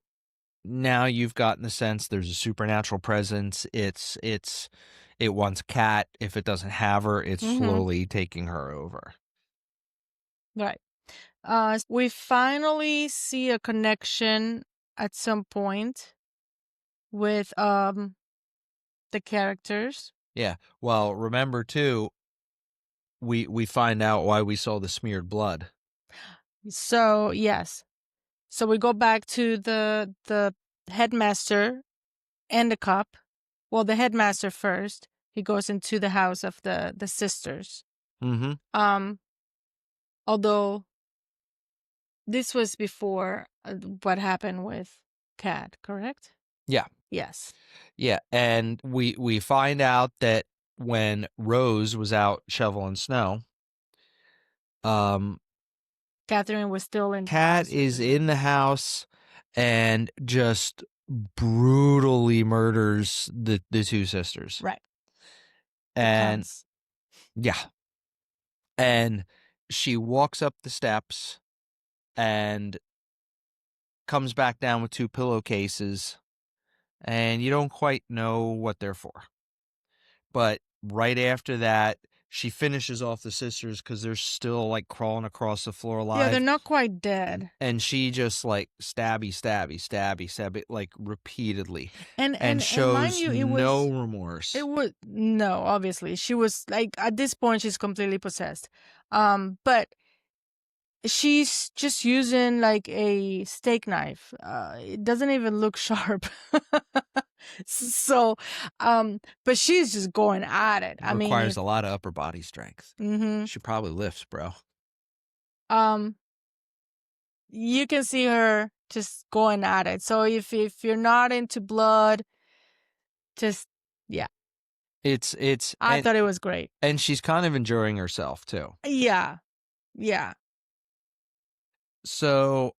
[SPEAKER 1] now you've gotten the sense there's a supernatural presence. It wants Kat. If it doesn't have her, it's slowly taking her over.
[SPEAKER 2] Right. We finally see a connection at some point with the characters.
[SPEAKER 1] Yeah. Well, remember too, we find out why we saw the smeared blood.
[SPEAKER 2] So yes. So we go back to the headmaster and the cop. Well, the headmaster first. He goes into the house of the sisters.
[SPEAKER 1] Mm-hmm.
[SPEAKER 2] Although this was before what happened with Kat, correct?
[SPEAKER 1] Yeah.
[SPEAKER 2] Yes.
[SPEAKER 1] Yeah. And we find out that when Rose was out shoveling snow,
[SPEAKER 2] Catherine was still in the
[SPEAKER 1] Kat
[SPEAKER 2] house.
[SPEAKER 1] is in the house and just brutally murders the two sisters.
[SPEAKER 2] Right.
[SPEAKER 1] And
[SPEAKER 2] Cunts.
[SPEAKER 1] yeah. And she walks up the steps and comes back down with two pillowcases, and you don't quite know what they're for. But right after that, she finishes off the sisters because they're still like crawling across the floor alive.
[SPEAKER 2] Yeah, they're not quite dead.
[SPEAKER 1] And she just like stabby, like repeatedly, and shows
[SPEAKER 2] mind you, it
[SPEAKER 1] no
[SPEAKER 2] was
[SPEAKER 1] remorse.
[SPEAKER 2] it was no, obviously she was like at this point she's completely possessed. But she's just using like a steak knife. It doesn't even look sharp. So, but she's just going at it.
[SPEAKER 1] It requires a lot of upper body strength.
[SPEAKER 2] Mm-hmm.
[SPEAKER 1] She probably lifts, bro.
[SPEAKER 2] You can see her just going at it. So if you're not into blood, just yeah. I thought it was great.
[SPEAKER 1] And she's kind of enjoying herself too.
[SPEAKER 2] Yeah. Yeah.
[SPEAKER 1] So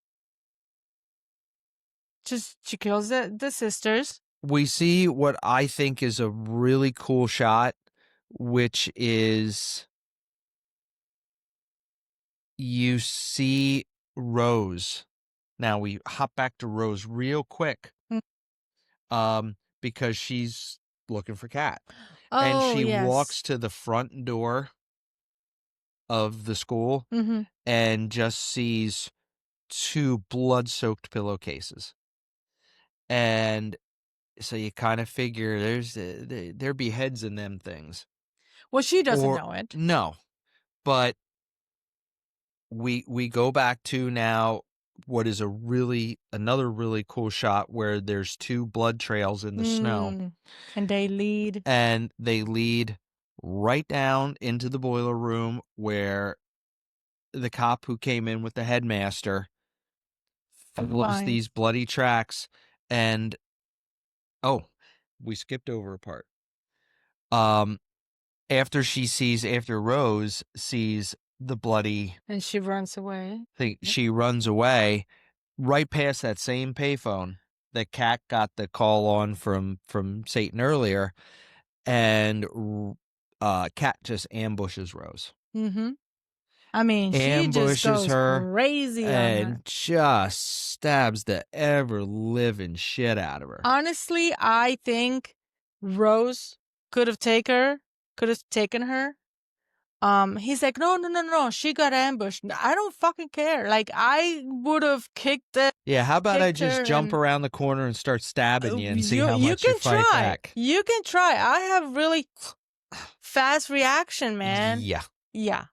[SPEAKER 2] just she kills the sisters.
[SPEAKER 1] We see what I think is a really cool shot, which is you see Rose. Now we hop back to Rose real quick, because she's looking for Kat. And she walks to the front door of the school and just sees two blood-soaked pillowcases. And so you kind of figure there be heads in them things.
[SPEAKER 2] Well, she doesn't know it.
[SPEAKER 1] No, but we go back to now what is another really cool shot where there's two blood trails in the snow.
[SPEAKER 2] And they lead
[SPEAKER 1] right down into the boiler room where the cop who came in with the headmaster follows these bloody tracks. And we skipped over a part. After Rose sees the bloody
[SPEAKER 2] and she runs away.
[SPEAKER 1] She runs away right past that same payphone that Kat got the call on from Satan earlier, and Kat just ambushes Rose.
[SPEAKER 2] Mm-hmm. I mean, she just goes crazy on her.
[SPEAKER 1] And just stabs the ever-living shit out of her.
[SPEAKER 2] Honestly, I think Rose could have taken her. He's like, no, she got ambushed. I don't fucking care. Like, I would have kicked it.
[SPEAKER 1] Yeah, how about I just jump around the corner and start stabbing you and see how much you fight back?
[SPEAKER 2] You can try. I have really fast reaction, man. Yeah.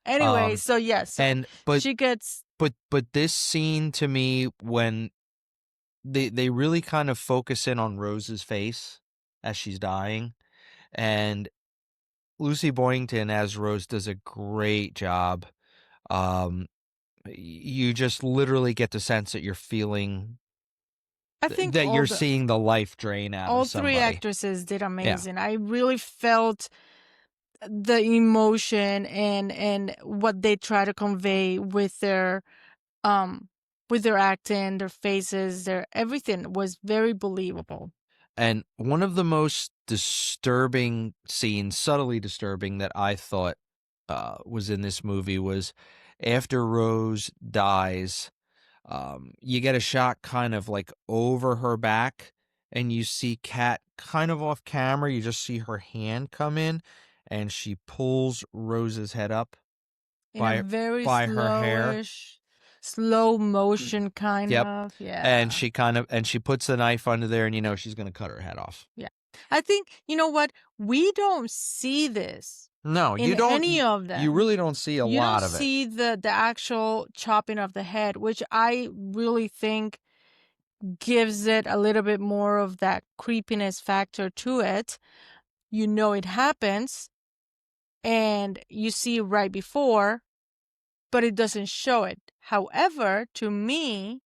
[SPEAKER 2] Anyway, so yes, she gets.
[SPEAKER 1] But this scene to me, when they really kind of focus in on Rose's face as she's dying, and Lucy Boynton as Rose does a great job. You just literally get the sense that you're feeling. I think that you're seeing the life drain out of somebody.
[SPEAKER 2] All three actresses did amazing. Yeah. I really felt the emotion and what they try to convey with their acting, their faces, their everything was very believable.
[SPEAKER 1] And one of the most disturbing scenes, subtly disturbing, that I thought was in this movie was after Rose dies, you get a shot kind of like over her back, and you see Kat kind of off camera. You just see her hand come in, and she pulls Rose's head up by her hair.
[SPEAKER 2] slow motion kind
[SPEAKER 1] Yep.
[SPEAKER 2] of. Yeah.
[SPEAKER 1] And she puts the knife under there, and she's gonna cut her head off.
[SPEAKER 2] Yeah. I think, you know what? We don't see this
[SPEAKER 1] No,
[SPEAKER 2] in
[SPEAKER 1] you don't.
[SPEAKER 2] any of them.
[SPEAKER 1] You really don't see a
[SPEAKER 2] You
[SPEAKER 1] lot
[SPEAKER 2] don't
[SPEAKER 1] of it.
[SPEAKER 2] see the actual chopping of the head, which I really think gives it a little bit more of that creepiness factor to it. You know it happens, and you see right before, but it doesn't show it. However, to me,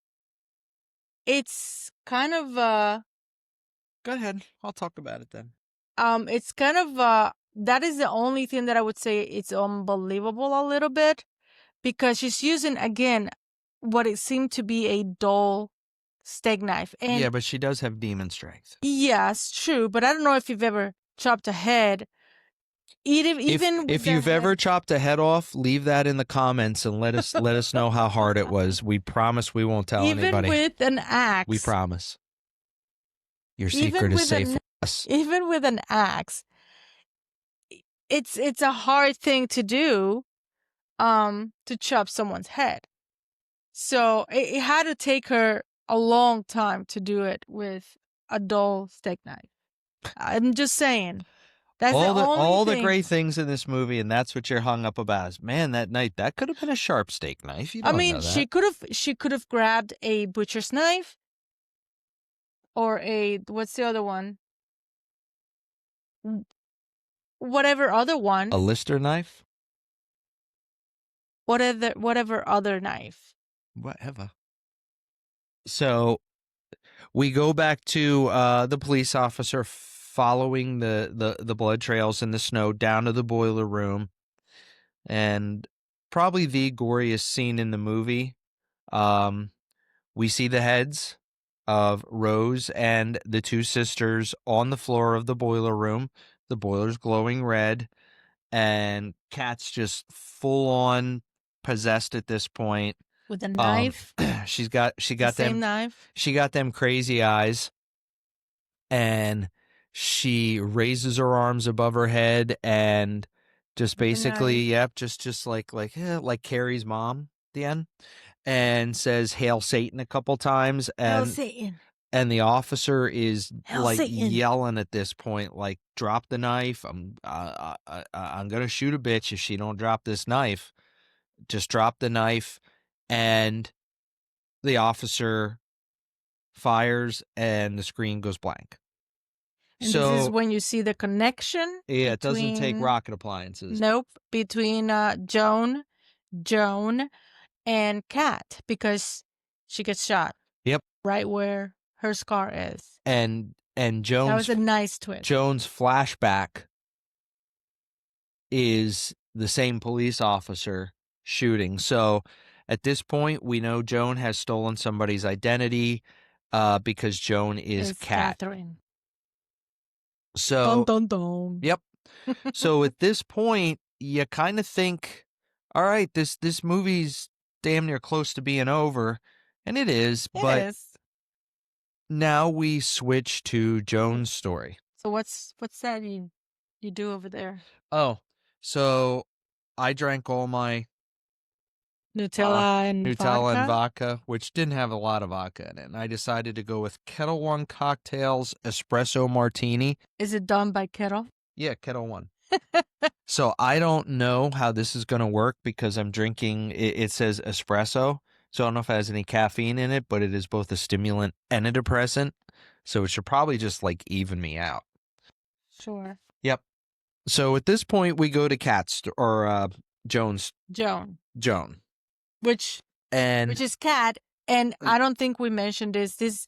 [SPEAKER 2] it's kind of
[SPEAKER 1] Go ahead. I'll talk about it then.
[SPEAKER 2] it's kind of that is the only thing that I would say it's unbelievable a little bit, because she's using again what it seemed to be a dull steak knife. And
[SPEAKER 1] Yeah, but she does have demon strength.
[SPEAKER 2] yes, true, but I don't know if you've ever chopped a head. Even
[SPEAKER 1] If you've ever chopped a head off, leave that in the comments and let us know how hard it was. We promise we won't tell anybody.
[SPEAKER 2] Even with an axe.
[SPEAKER 1] We promise. Your secret is safe for us.
[SPEAKER 2] Even with an axe, it's a hard thing to do, to chop someone's head. So it had to take her a long time to do it with a dull steak knife. I'm just saying. That's
[SPEAKER 1] all
[SPEAKER 2] the
[SPEAKER 1] the great things in this movie, and that's what you're hung up about. Is, man, that knife, that could have been a sharp steak knife. You don't know that.
[SPEAKER 2] she could have grabbed a butcher's knife, or what's the other one? Whatever other one.
[SPEAKER 1] A Lister knife?
[SPEAKER 2] Whatever other knife.
[SPEAKER 1] Whatever. So we go back to the police officer following the blood trails in the snow down to the boiler room, and probably the goriest scene in the movie. We see the heads of Rose and the two sisters on the floor of the boiler room. The boiler's glowing red, and Kat's just full on possessed at this point.
[SPEAKER 2] With a knife.
[SPEAKER 1] She got
[SPEAKER 2] the same
[SPEAKER 1] them
[SPEAKER 2] knife.
[SPEAKER 1] She got them crazy eyes, and she raises her arms above her head and just basically, yep, just like Carrie's mom at the end, and says "Hail Satan" a couple times, and
[SPEAKER 2] Hail Satan.
[SPEAKER 1] And the officer is
[SPEAKER 2] Hail
[SPEAKER 1] like
[SPEAKER 2] Satan.
[SPEAKER 1] yelling at this point, like, "Drop the knife! I'm gonna shoot a bitch if she don't drop this knife. Just drop the knife." And the officer fires, and the screen goes blank.
[SPEAKER 2] And so this is when you see the connection.
[SPEAKER 1] Yeah, it doesn't take rocket appliances.
[SPEAKER 2] Nope, between Joan, and Kat, because she gets shot.
[SPEAKER 1] Yep.
[SPEAKER 2] Right where her scar is.
[SPEAKER 1] And Jones.
[SPEAKER 2] That was a nice twist.
[SPEAKER 1] Jones' flashback is the same police officer shooting. So at this point, we know Joan has stolen somebody's identity because Joan is Kat.
[SPEAKER 2] Catherine.
[SPEAKER 1] So,
[SPEAKER 2] dun, dun, dun.
[SPEAKER 1] Yep. So at this point, you kind of think, all right, this movie's damn near close to being over, and it is. But now we switch to Joan's story.
[SPEAKER 2] So what's that you do over there?
[SPEAKER 1] Oh, so I drank all my
[SPEAKER 2] Nutella
[SPEAKER 1] and vodka, which didn't have a lot of vodka in it. And I decided to go with Kettle One Cocktails Espresso Martini.
[SPEAKER 2] Is it done by Kettle?
[SPEAKER 1] Yeah, Kettle One. So I don't know how this is going to work because I'm drinking, it says espresso. So I don't know if it has any caffeine in it, but it is both a stimulant and a depressant. So it should probably just like even me out.
[SPEAKER 2] Sure.
[SPEAKER 1] Yep. So at this point, we go to Joan's. Joan.
[SPEAKER 2] Which is Kat. And I don't think we mentioned this. This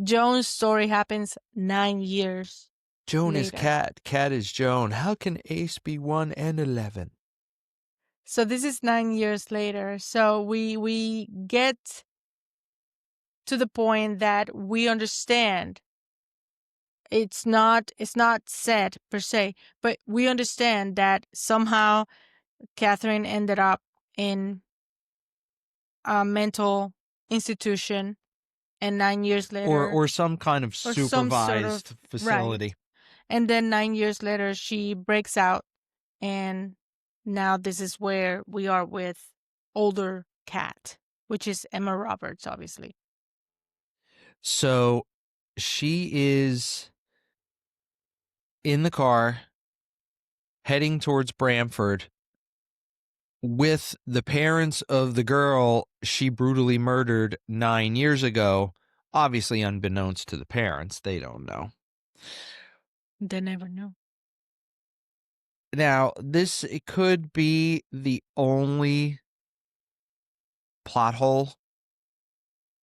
[SPEAKER 2] Joan's story happens 9 years.
[SPEAKER 1] Joan
[SPEAKER 2] later.
[SPEAKER 1] Is Kat. Kat is Joan. How can Ace be 1 and 11?
[SPEAKER 2] So this is 9 years later. So we get to the point that we understand. It's not said per se, but we understand that somehow Catherine ended up in a mental institution, and 9 years later,
[SPEAKER 1] or some kind of supervised facility.
[SPEAKER 2] Right. And then 9 years later, she breaks out, and now this is where we are with older Kat. which is Emma Roberts, obviously.
[SPEAKER 1] So she is in the car heading towards Bramford with the parents of the girl she brutally murdered 9 years ago, obviously unbeknownst to the parents. They don't know.
[SPEAKER 2] They never know.
[SPEAKER 1] Now, it could be the only plot hole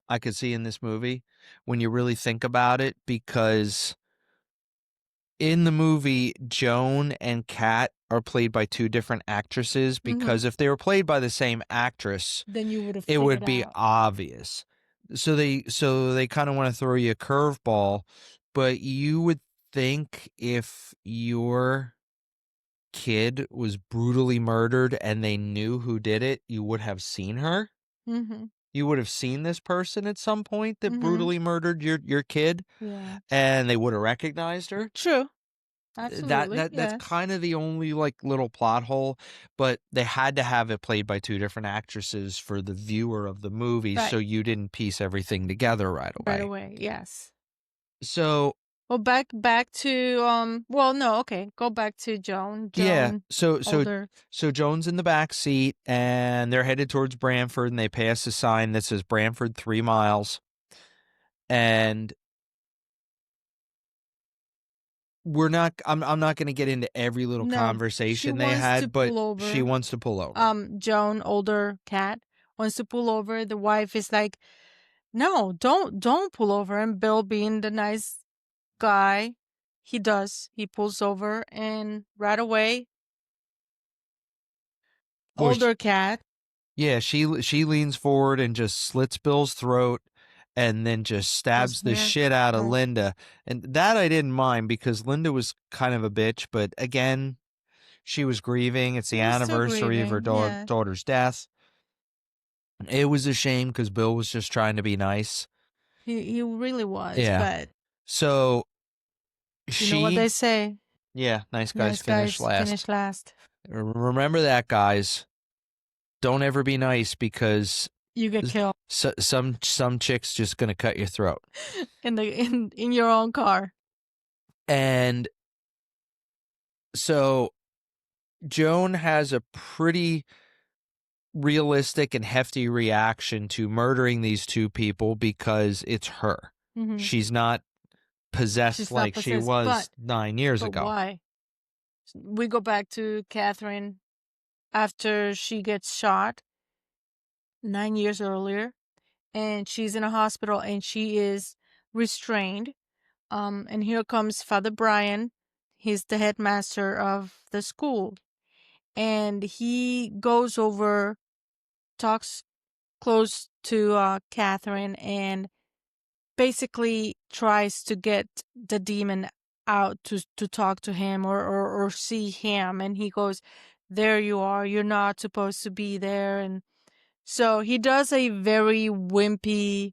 [SPEAKER 1] I could see in this movie when you really think about it, because in the movie, Joan and Kat are played by two different actresses, because if they were played by the same actress,
[SPEAKER 2] Then you would have
[SPEAKER 1] it
[SPEAKER 2] figured
[SPEAKER 1] would be
[SPEAKER 2] out.
[SPEAKER 1] obvious. So they kind of want to throw you a curveball, but you would think if your kid was brutally murdered and they knew who did it, you would have seen her.
[SPEAKER 2] Mm-hmm.
[SPEAKER 1] You would have seen this person at some point that
[SPEAKER 2] Mhm.
[SPEAKER 1] brutally murdered your kid,
[SPEAKER 2] Yeah.
[SPEAKER 1] and they would have recognized her.
[SPEAKER 2] True. Absolutely.
[SPEAKER 1] That's
[SPEAKER 2] Yes.
[SPEAKER 1] kind of the only like little plot hole, but they had to have it played by two different actresses for the viewer of the movie,
[SPEAKER 2] Right.
[SPEAKER 1] so you didn't piece everything together right
[SPEAKER 2] Right
[SPEAKER 1] away.
[SPEAKER 2] away. Yes.
[SPEAKER 1] So
[SPEAKER 2] Well, back to well, no, okay. Go back to Joan.
[SPEAKER 1] yeah,
[SPEAKER 2] Joan,
[SPEAKER 1] so
[SPEAKER 2] older.
[SPEAKER 1] Joan's in the back seat, and they're headed towards Bramford, and they pass a sign that says Bramford 3 miles, and I'm not going to get into every little
[SPEAKER 2] No, she
[SPEAKER 1] conversation they
[SPEAKER 2] wants to
[SPEAKER 1] had, but
[SPEAKER 2] pull over.
[SPEAKER 1] she wants to pull over.
[SPEAKER 2] Joan, older cat, wants to pull over. The wife is like, "No, don't pull over." And Bill, being the nice guy he does, he pulls over, and right away,
[SPEAKER 1] Well,
[SPEAKER 2] older cat
[SPEAKER 1] yeah, she leans forward and just slits Bill's throat, and then just stabs the
[SPEAKER 2] hair.
[SPEAKER 1] shit out of
[SPEAKER 2] Right.
[SPEAKER 1] Linda. And that I didn't mind, because Linda was kind of a bitch, but again, she was grieving. It's the
[SPEAKER 2] She was still
[SPEAKER 1] anniversary of her
[SPEAKER 2] grieving. Yeah,
[SPEAKER 1] daughter's death. It was a shame because Bill was just trying to be nice.
[SPEAKER 2] he really was.
[SPEAKER 1] Yeah.
[SPEAKER 2] But
[SPEAKER 1] So
[SPEAKER 2] you know what they
[SPEAKER 1] she,
[SPEAKER 2] say:
[SPEAKER 1] yeah, nice guys
[SPEAKER 2] nice
[SPEAKER 1] finish
[SPEAKER 2] guys
[SPEAKER 1] last.
[SPEAKER 2] finish last.
[SPEAKER 1] Remember that, guys. Don't ever be nice, because
[SPEAKER 2] You get killed
[SPEAKER 1] some chick's just gonna cut your throat.
[SPEAKER 2] in your own car.
[SPEAKER 1] And so Joan has a pretty realistic and hefty reaction to murdering these two people, because it's her.
[SPEAKER 2] Mhm.
[SPEAKER 1] She's not possessed
[SPEAKER 2] She's not
[SPEAKER 1] like she
[SPEAKER 2] possessed,
[SPEAKER 1] was 9 years
[SPEAKER 2] but
[SPEAKER 1] ago.
[SPEAKER 2] why? We go back to Catherine after she gets shot 9 years earlier, and she's in a hospital and she is restrained. And here comes Father Brian. He's the headmaster of the school, and he goes over, talks close to Catherine, and basically tries to get the demon out to talk to him or see him. And he goes, "There you are, you're not supposed to be there." And so he does a very wimpy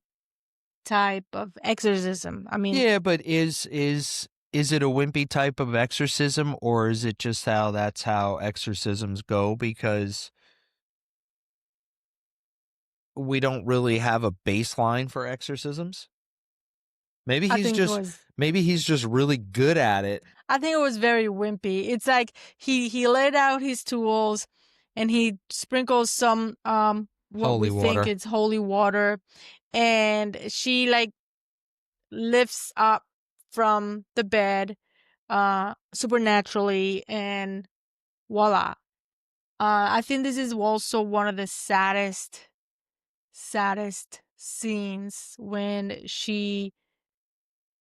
[SPEAKER 2] type of exorcism. I mean,
[SPEAKER 1] Yeah, but is it a wimpy type of exorcism, or is it just that's how exorcisms go? Because we don't really have a baseline for exorcisms. Maybe
[SPEAKER 2] I
[SPEAKER 1] he's
[SPEAKER 2] think it
[SPEAKER 1] just
[SPEAKER 2] was
[SPEAKER 1] really good at it.
[SPEAKER 2] I think it was very wimpy. It's like he laid out his tools and he sprinkles some what
[SPEAKER 1] Holy
[SPEAKER 2] we think
[SPEAKER 1] water.
[SPEAKER 2] it's holy water, and she like lifts up from the bed supernaturally, and voila. I think this is also one of the saddest scenes when she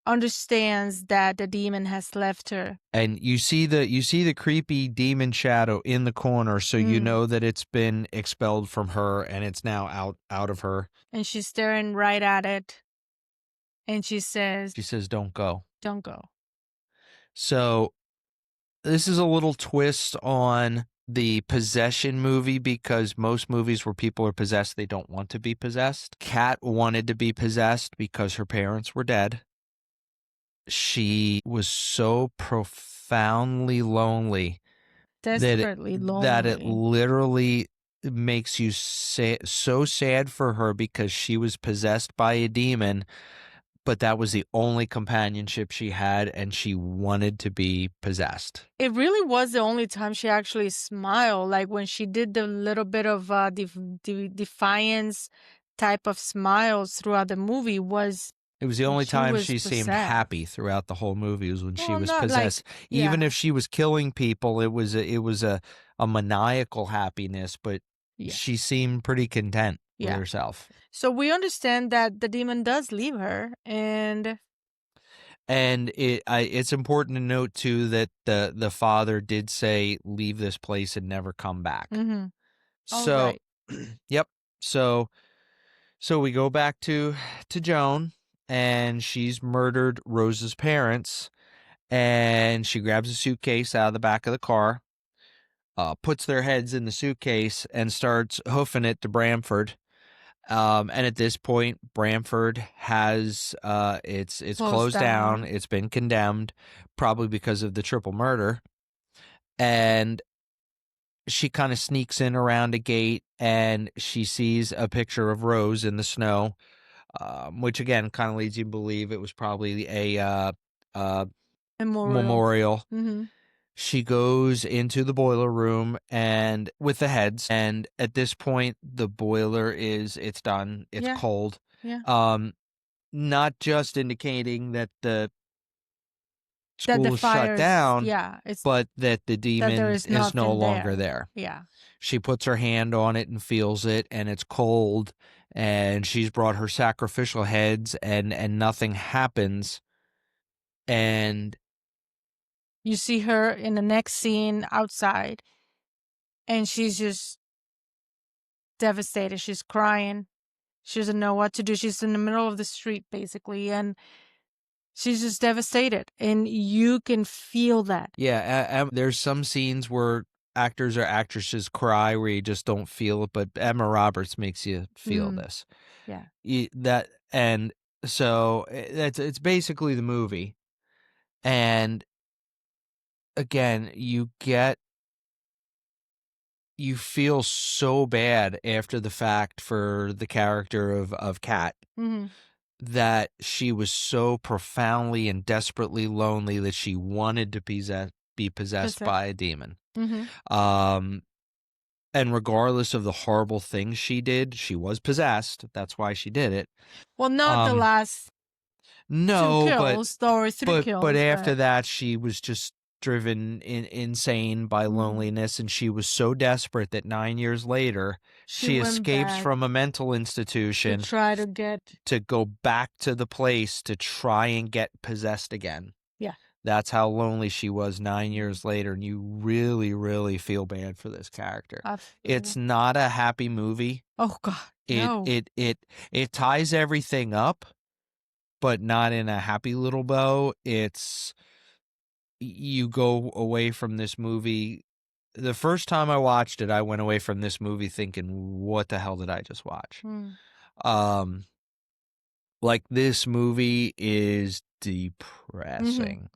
[SPEAKER 2] understands that the demon has left her.
[SPEAKER 1] And you see the creepy demon shadow in the corner, so you know that it's been expelled from her and it's now out of her.
[SPEAKER 2] And she's staring right at it. And she says,
[SPEAKER 1] "Don't go."
[SPEAKER 2] "Don't go."
[SPEAKER 1] So this is a little twist on the possession movie, because most movies where people are possessed, they don't want to be possessed. Kat wanted to be possessed because her parents were dead. She was so profoundly lonely
[SPEAKER 2] Desperately lonely.
[SPEAKER 1] that it literally makes you so sad for her because she was possessed by a demon, but that was the only companionship she had, and she wanted to be possessed.
[SPEAKER 2] It really was the only time she actually smiled. Like when she did the little bit of defiance type of smiles throughout the movie was
[SPEAKER 1] It was the
[SPEAKER 2] when
[SPEAKER 1] only
[SPEAKER 2] she
[SPEAKER 1] time
[SPEAKER 2] was
[SPEAKER 1] she seemed
[SPEAKER 2] possessed.
[SPEAKER 1] happy throughout the whole movie was when she
[SPEAKER 2] Well,
[SPEAKER 1] was
[SPEAKER 2] not like,
[SPEAKER 1] possessed. Even
[SPEAKER 2] yeah,
[SPEAKER 1] if she was killing people, it was a maniacal happiness, but
[SPEAKER 2] yeah,
[SPEAKER 1] she seemed pretty content with
[SPEAKER 2] yeah.
[SPEAKER 1] herself.
[SPEAKER 2] So we understand that the demon does leave her, and
[SPEAKER 1] And it's important to note too that the father did say, "Leave this place and never come back."
[SPEAKER 2] mm-hmm. All
[SPEAKER 1] So,
[SPEAKER 2] right.
[SPEAKER 1] yep. So we go back to Joan, and she's murdered Rose's parents, and she grabs a suitcase out of the back of the car, puts their heads in the suitcase, and starts hoofing it to Bramford. And at this point, Bramford has it's
[SPEAKER 2] Closed
[SPEAKER 1] closed down.
[SPEAKER 2] down.
[SPEAKER 1] It's been condemned, probably because of the triple murder. And she kind of sneaks in around a gate, and she sees a picture of Rose in the snow, which again kind of leads you to believe it was probably a
[SPEAKER 2] Memorial.
[SPEAKER 1] memorial.
[SPEAKER 2] Mm-hmm.
[SPEAKER 1] She goes into the boiler room and with the heads, and at this point the boiler it's done. It's
[SPEAKER 2] Yeah.
[SPEAKER 1] cold.
[SPEAKER 2] Yeah.
[SPEAKER 1] Not just indicating that the
[SPEAKER 2] That the
[SPEAKER 1] school is shut
[SPEAKER 2] fires,
[SPEAKER 1] down,
[SPEAKER 2] yeah, it's
[SPEAKER 1] but that the
[SPEAKER 2] that there
[SPEAKER 1] demon
[SPEAKER 2] is
[SPEAKER 1] is no
[SPEAKER 2] nothing
[SPEAKER 1] longer
[SPEAKER 2] there.
[SPEAKER 1] there.
[SPEAKER 2] Yeah.
[SPEAKER 1] She puts her hand on it and feels it, and it's cold, and she's brought her sacrificial heads, and nothing happens. And
[SPEAKER 2] You see her in the next scene outside, and she's just devastated. She's crying. She doesn't know what to do. She's in the middle of the street, basically, and she's just devastated. And you can feel that.
[SPEAKER 1] yeah, there's some scenes where actors or actresses cry where you just don't feel it, but Emma Roberts makes you feel
[SPEAKER 2] Mm,
[SPEAKER 1] this.
[SPEAKER 2] yeah.
[SPEAKER 1] And so it's basically the movie. And again, you feel so bad after the fact for the character of Kat,
[SPEAKER 2] Mm-hmm.
[SPEAKER 1] that she was so profoundly and desperately lonely that she wanted to be possessed by a demon.
[SPEAKER 2] Mm-hmm.
[SPEAKER 1] Um, and regardless of the horrible things she did, she was possessed. That's why she did it.
[SPEAKER 2] Well, not the last two
[SPEAKER 1] No,
[SPEAKER 2] kills or three
[SPEAKER 1] but
[SPEAKER 2] kills,
[SPEAKER 1] after
[SPEAKER 2] but
[SPEAKER 1] that, she was just driven insane by loneliness, and she was so desperate that 9 years later,
[SPEAKER 2] she
[SPEAKER 1] she
[SPEAKER 2] went
[SPEAKER 1] escapes
[SPEAKER 2] back
[SPEAKER 1] from a mental
[SPEAKER 2] to
[SPEAKER 1] institution
[SPEAKER 2] try to get.
[SPEAKER 1] to go back to the place to try and get possessed again.
[SPEAKER 2] Yeah.
[SPEAKER 1] That's how lonely she was 9 years later, and you really, really feel bad for this character. It's
[SPEAKER 2] Absolutely.
[SPEAKER 1] not a happy movie.
[SPEAKER 2] Oh God, no.
[SPEAKER 1] It ties everything up, but not in a happy little bow. It's you go away from this movie. The first time I watched it, I went away from this movie thinking, "What the hell did I just watch?"
[SPEAKER 2] Mm.
[SPEAKER 1] Um, like this movie is
[SPEAKER 2] Mm-hmm.
[SPEAKER 1] depressing.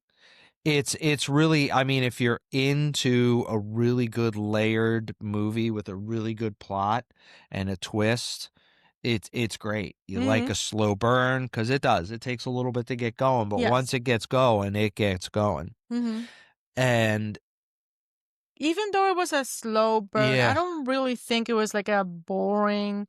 [SPEAKER 1] It's really, I mean, if you're into a really good layered movie with a really good plot and a twist, it's great. You like
[SPEAKER 2] Mm-hmm.
[SPEAKER 1] a slow burn because it does. It takes a little bit to get going, but once
[SPEAKER 2] Yes.
[SPEAKER 1] it gets going, it gets going.
[SPEAKER 2] Mm-hmm.
[SPEAKER 1] And
[SPEAKER 2] Even though it was a slow burn, I
[SPEAKER 1] yeah,
[SPEAKER 2] don't really think it was like a boring,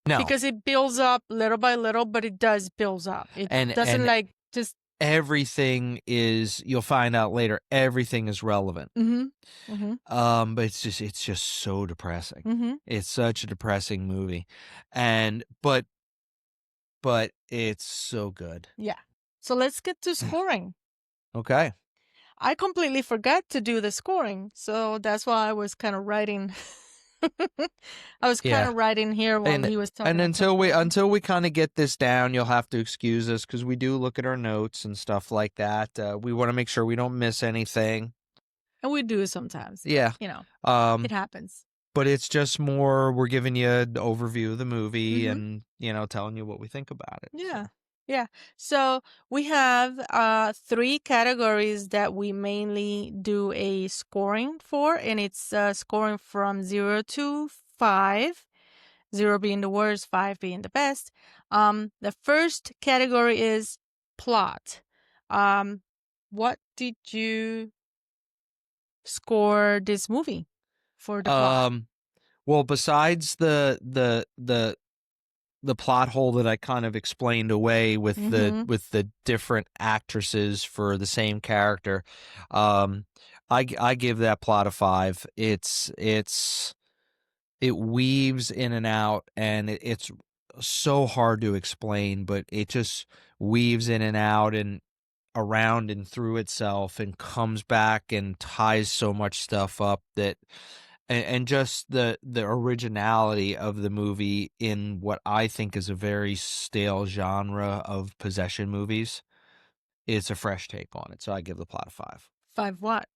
[SPEAKER 1] no,
[SPEAKER 2] because it builds up little by little, but it does builds up. It doesn't
[SPEAKER 1] and
[SPEAKER 2] like just.
[SPEAKER 1] everything is, you'll find out later, everything is relevant.
[SPEAKER 2] Mm-hmm. Mm-hmm.
[SPEAKER 1] But it's just so depressing.
[SPEAKER 2] Mm-hmm.
[SPEAKER 1] It's such a depressing movie, and but it's so good.
[SPEAKER 2] Yeah. So let's get to scoring.
[SPEAKER 1] Okay.
[SPEAKER 2] I completely forgot to do the scoring, so that's why I was kind of writing. I was kind
[SPEAKER 1] Yeah.
[SPEAKER 2] of writing here while
[SPEAKER 1] And
[SPEAKER 2] he was talking.
[SPEAKER 1] until we kind of get this down, you'll have to excuse us because we do look at our notes and stuff like that. We want to make sure we don't miss anything.
[SPEAKER 2] And we do sometimes.
[SPEAKER 1] Yeah.
[SPEAKER 2] You know,
[SPEAKER 1] Um,
[SPEAKER 2] it happens.
[SPEAKER 1] but it's just more we're giving you an overview of the movie
[SPEAKER 2] Mhm.
[SPEAKER 1] and telling you what we think about it.
[SPEAKER 2] Yeah.
[SPEAKER 1] So.
[SPEAKER 2] Yeah. So we have 3 categories that we mainly do a scoring for, and it's scoring from 0 to 5. 0 being the worst, 5 being the best. The first category is plot. What did you score this movie for the plot?
[SPEAKER 1] Well, besides the plot hole that I kind of explained away with
[SPEAKER 2] Mm-hmm.
[SPEAKER 1] the different actresses for the same character, I give that plot a 5. It weaves in and out, and it's so hard to explain, but it just weaves in and out and around and through itself and comes back and ties so much stuff up that and just the originality of the movie in what I think is a very stale genre of possession movies. It's a fresh take on it, so I give the plot a 5.
[SPEAKER 2] 5 what?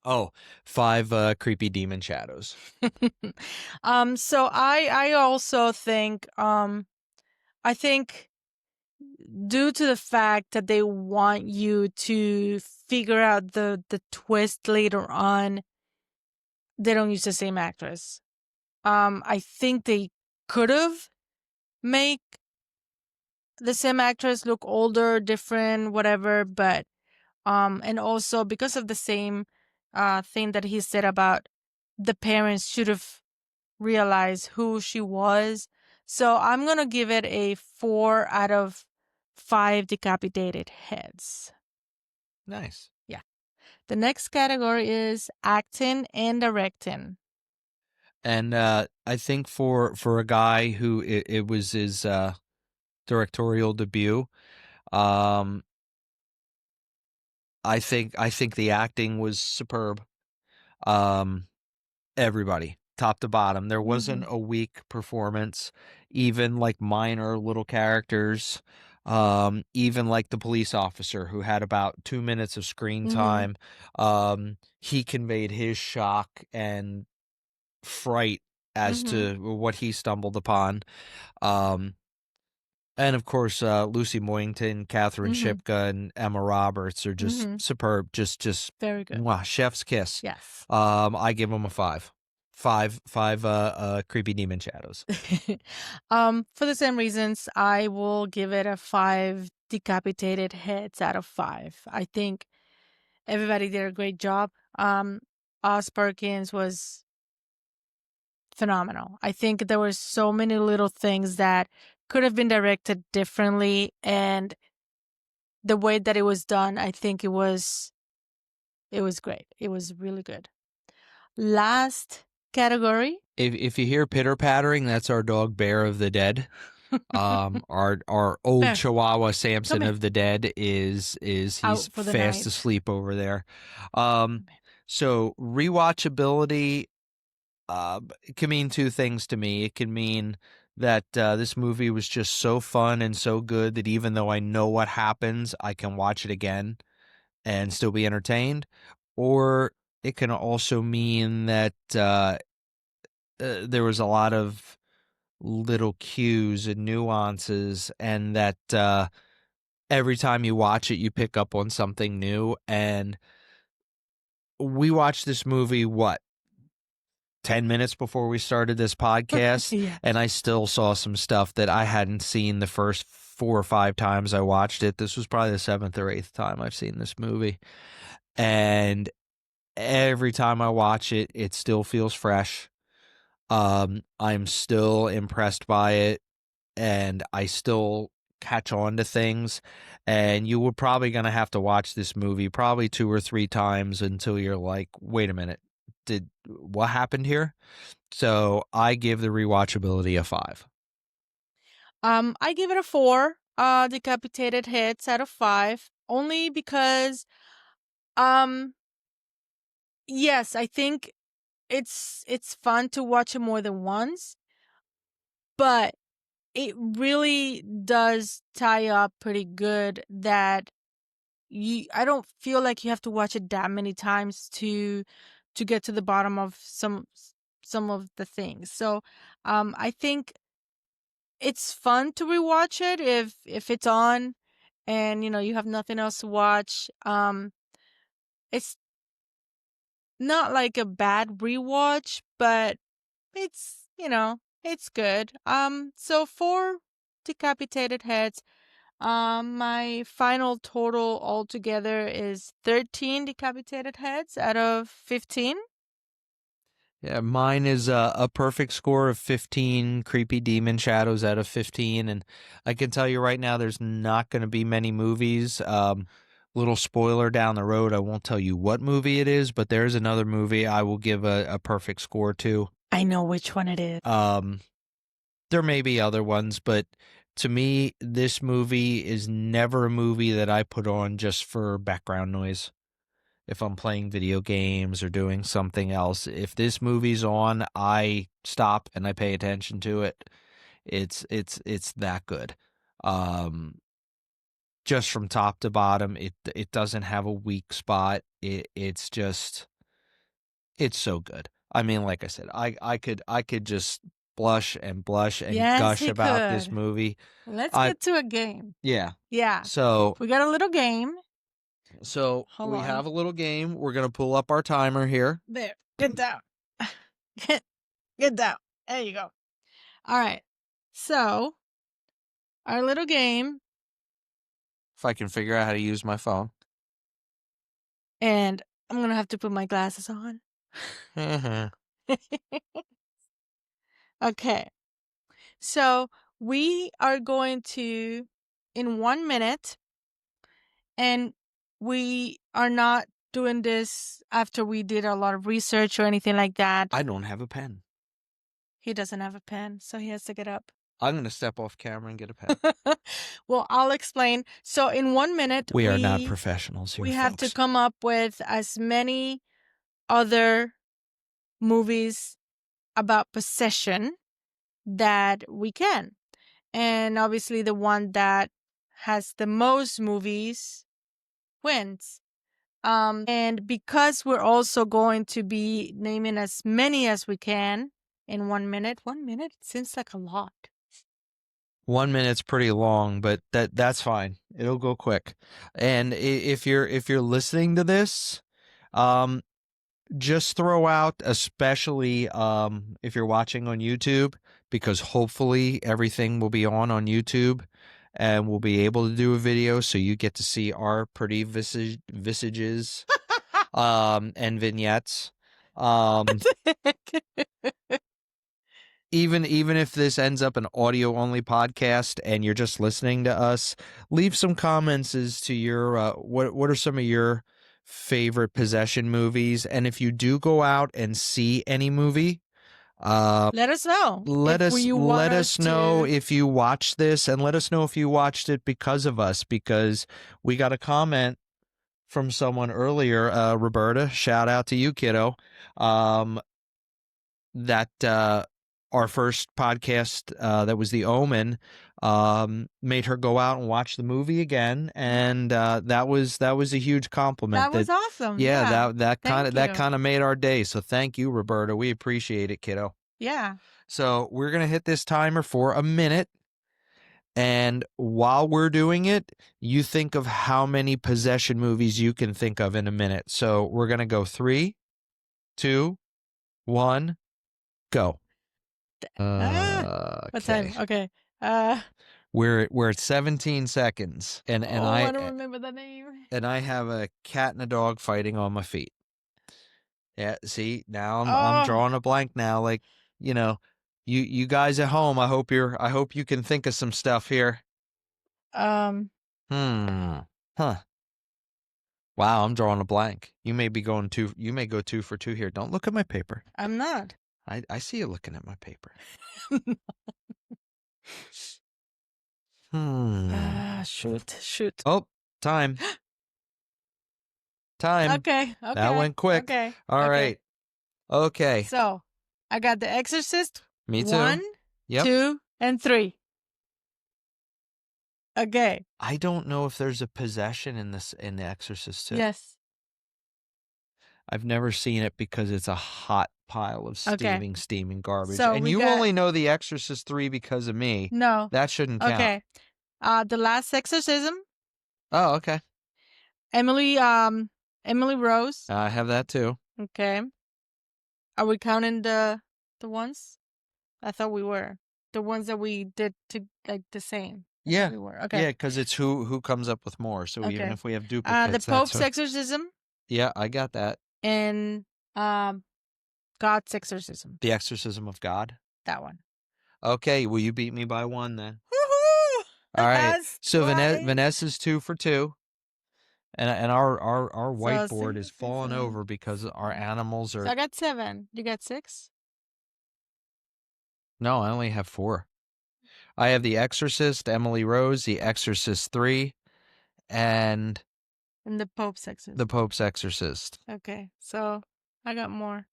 [SPEAKER 1] Oh, 5 creepy demon shadows.
[SPEAKER 2] So I also think I think due to the fact that they want you to figure out the twist later on, they don't use the same actress. I think they could have make the same actress look older, different, whatever, but and also because of the same thing that he said about the parents should have realized who she was. So I'm gonna give it a 4 out of 5 decapitated heads.
[SPEAKER 1] Nice.
[SPEAKER 2] Yeah. The next category is acting and directing.
[SPEAKER 1] And I think for a guy who it was his directorial debut, um, I think the acting was superb. Um, everybody, top to bottom, there wasn't
[SPEAKER 2] Mm-hmm.
[SPEAKER 1] a weak performance. Even like minor little characters, even like the police officer who had about 2 minutes of screen
[SPEAKER 2] Mm-hmm.
[SPEAKER 1] time, he conveyed his shock and fright as
[SPEAKER 2] Mm-hmm.
[SPEAKER 1] to what he stumbled upon. Um, and of course, Lucy Moyington, Catherine
[SPEAKER 2] Mm-hmm.
[SPEAKER 1] Shipka, and Emma Roberts are just
[SPEAKER 2] Mm-hmm.
[SPEAKER 1] superb. Just
[SPEAKER 2] Very good.
[SPEAKER 1] mwah, chef's kiss.
[SPEAKER 2] Yes.
[SPEAKER 1] I give them a 5. Five creepy demon shadows.
[SPEAKER 2] For the same reasons, I will give it a 5 decapitated heads out of 5. I think everybody did a great job. Oz Perkins was phenomenal. I think there were so many little things that could have been directed differently, and the way that it was done, I think it was great. It was really good. Last category.
[SPEAKER 1] If you hear pitter pattering, that's our dog Bear of the Dead. Our old
[SPEAKER 2] Bear,
[SPEAKER 1] Chihuahua
[SPEAKER 2] come
[SPEAKER 1] Samson
[SPEAKER 2] here.
[SPEAKER 1] of the Dead is he's
[SPEAKER 2] Out for the
[SPEAKER 1] fast
[SPEAKER 2] night.
[SPEAKER 1] asleep over there.
[SPEAKER 2] Come here.
[SPEAKER 1] So rewatchability, it can mean two things to me. It can mean that this movie was just so fun and so good that even though I know what happens, I can watch it again and still be entertained. Or it can also mean that there was a lot of little cues and nuances, and that every time you watch it, you pick up on something new. And we watched this movie, what, 10 minutes before we started this podcast,
[SPEAKER 2] Yeah.
[SPEAKER 1] and I still saw some stuff that I hadn't seen the first 4 or 5 times I watched it. This was probably the 7th or 8th time I've seen this movie. And every time I watch it, it still feels fresh. I'm still impressed by it, and I still catch on to things. And you were probably going to have to watch this movie probably 2 or 3 times until you're like, wait a minute, what happened here? So I give the rewatchability a 5.
[SPEAKER 2] I give it a 4 decapitated heads out of 5, only because um yes, I think it's fun to watch it more than once, but it really does tie up pretty good that I don't feel like you have to watch it that many times to get to the bottom of some of the things. So I think it's fun to rewatch it if it's on and you have nothing else to watch. It's not like a bad rewatch, but it's, it's good. So 4 decapitated heads. My final total altogether is 13 decapitated heads out of 15.
[SPEAKER 1] Yeah, mine is a perfect score of 15 creepy demon shadows out of 15. And I can tell you right now, there's not going to be many movies. Little spoiler down the road, I won't tell you what movie it is, but there's another movie I will give a perfect score to.
[SPEAKER 2] I know which one it is.
[SPEAKER 1] There may be other ones, but to me, this movie is never a movie that I put on just for background noise. If I'm playing video games or doing something else, if this movie's on, I stop and I pay attention to it. It's that good. Just from top to bottom, it doesn't have a weak spot. It's so good. I mean, like I said, I could just blush and
[SPEAKER 2] Yes,
[SPEAKER 1] gush
[SPEAKER 2] he
[SPEAKER 1] about this
[SPEAKER 2] could.
[SPEAKER 1] movie.
[SPEAKER 2] Let's
[SPEAKER 1] I-
[SPEAKER 2] get to a game.
[SPEAKER 1] Yeah.
[SPEAKER 2] Yeah.
[SPEAKER 1] So
[SPEAKER 2] We got a little game.
[SPEAKER 1] we
[SPEAKER 2] on.
[SPEAKER 1] have a little game. We're gonna pull up our timer here.
[SPEAKER 2] There. Get down. Get down. There you go. All right. So, our little game,
[SPEAKER 1] If I can figure out how to use my phone.
[SPEAKER 2] and I'm going to have to put my glasses on. Okay. So, we are going to, in 1 minute, and we are not doing this after we did a lot of research or anything like that.
[SPEAKER 1] I don't have a pen.
[SPEAKER 2] He doesn't have a pen, so he has to get up.
[SPEAKER 1] I'm going to step off camera and get a pen.
[SPEAKER 2] Well, I'll explain. So in 1 minute,
[SPEAKER 1] we are not professionals here,
[SPEAKER 2] we have
[SPEAKER 1] folks.
[SPEAKER 2] to come up with as many other movies about possession that we can. And obviously the one that has the most movies wins. And because we're also going to be naming as many as we can in 1 minute. 1 minute seems like a lot.
[SPEAKER 1] 1 minute's pretty long, but that's fine. It'll go quick. And if you're listening to this, just throw out, especially if you're watching on YouTube, because hopefully everything will be on YouTube, and we'll be able to do a video so you get to see our pretty visages and vignettes. Even if this ends up an audio only podcast and you're just listening to us, leave some comments as to your what are some of your favorite possession movies, and if you do go out and see any movie,
[SPEAKER 2] let us know.
[SPEAKER 1] Let us know if you watched this, and let us know if you watched it because of us, because we got a comment from someone earlier, Roberta, shout out to you, kiddo, that our first podcast, that was The Omen, made her go out and watch the movie again, and that was a huge compliment.
[SPEAKER 2] That was awesome.
[SPEAKER 1] Yeah, that
[SPEAKER 2] Thank
[SPEAKER 1] kind
[SPEAKER 2] you.
[SPEAKER 1] of made our day. So thank you, Roberta. We appreciate it, kiddo.
[SPEAKER 2] Yeah.
[SPEAKER 1] So we're gonna hit this timer for a minute, and while we're doing it, you think of how many possession movies you can think of in a minute. So we're gonna go 3, 2, 1, go.
[SPEAKER 2] What time? Okay.
[SPEAKER 1] We're at 17 seconds, and
[SPEAKER 2] I don't remember the name.
[SPEAKER 1] And I have a cat and a dog fighting on my feet. Yeah, see, now I'm drawing a blank now. Like, you guys at home, I hope you can think of some stuff here.
[SPEAKER 2] Huh.
[SPEAKER 1] Wow, I'm drawing a blank. You may go 2 for 2 here. Don't look at my paper.
[SPEAKER 2] I'm not.
[SPEAKER 1] I see you looking at my paper.
[SPEAKER 2] Shoot.
[SPEAKER 1] Oh, time.
[SPEAKER 2] Okay.
[SPEAKER 1] That went quick.
[SPEAKER 2] Okay.
[SPEAKER 1] All right. Okay.
[SPEAKER 2] So, I got The Exorcist.
[SPEAKER 1] Me too.
[SPEAKER 2] 1,
[SPEAKER 1] Yep.
[SPEAKER 2] 2, and 3. Okay.
[SPEAKER 1] I don't know if there's a possession in The Exorcist too.
[SPEAKER 2] Yes.
[SPEAKER 1] I've never seen it because it's a hot pile of steaming garbage.
[SPEAKER 2] So
[SPEAKER 1] and you only know The Exorcist 3 because of me.
[SPEAKER 2] No.
[SPEAKER 1] That shouldn't count.
[SPEAKER 2] Okay. The Last Exorcism.
[SPEAKER 1] Oh, okay.
[SPEAKER 2] Emily Rose.
[SPEAKER 1] I have that too.
[SPEAKER 2] Okay. Are we counting the the ones? I thought we were. The ones that we did to like the same. I thought
[SPEAKER 1] Yeah.
[SPEAKER 2] we were.
[SPEAKER 1] Yeah,
[SPEAKER 2] Okay.
[SPEAKER 1] because it's who comes up with more. So even
[SPEAKER 2] Okay.
[SPEAKER 1] if we have
[SPEAKER 2] The
[SPEAKER 1] duplicates, that's
[SPEAKER 2] Pope's exorcism
[SPEAKER 1] yeah, I got that.
[SPEAKER 2] and God's exorcism.
[SPEAKER 1] The Exorcism of God.
[SPEAKER 2] That one.
[SPEAKER 1] Okay, well, you beat me by one then.
[SPEAKER 2] Woohoo!
[SPEAKER 1] All right.
[SPEAKER 2] That's
[SPEAKER 1] So
[SPEAKER 2] twice.
[SPEAKER 1] Vanessa's 2 for 2. And our
[SPEAKER 2] So
[SPEAKER 1] whiteboard is
[SPEAKER 2] six,
[SPEAKER 1] falling
[SPEAKER 2] seven.
[SPEAKER 1] over because our animals
[SPEAKER 2] So
[SPEAKER 1] are.
[SPEAKER 2] I got 7. You got 6?
[SPEAKER 1] No, I only have 4. I have The Exorcist, Emily Rose, The Exorcist 3, and
[SPEAKER 2] And the Pope's exorcism.
[SPEAKER 1] The Pope's Exorcist.
[SPEAKER 2] Okay. So I got more.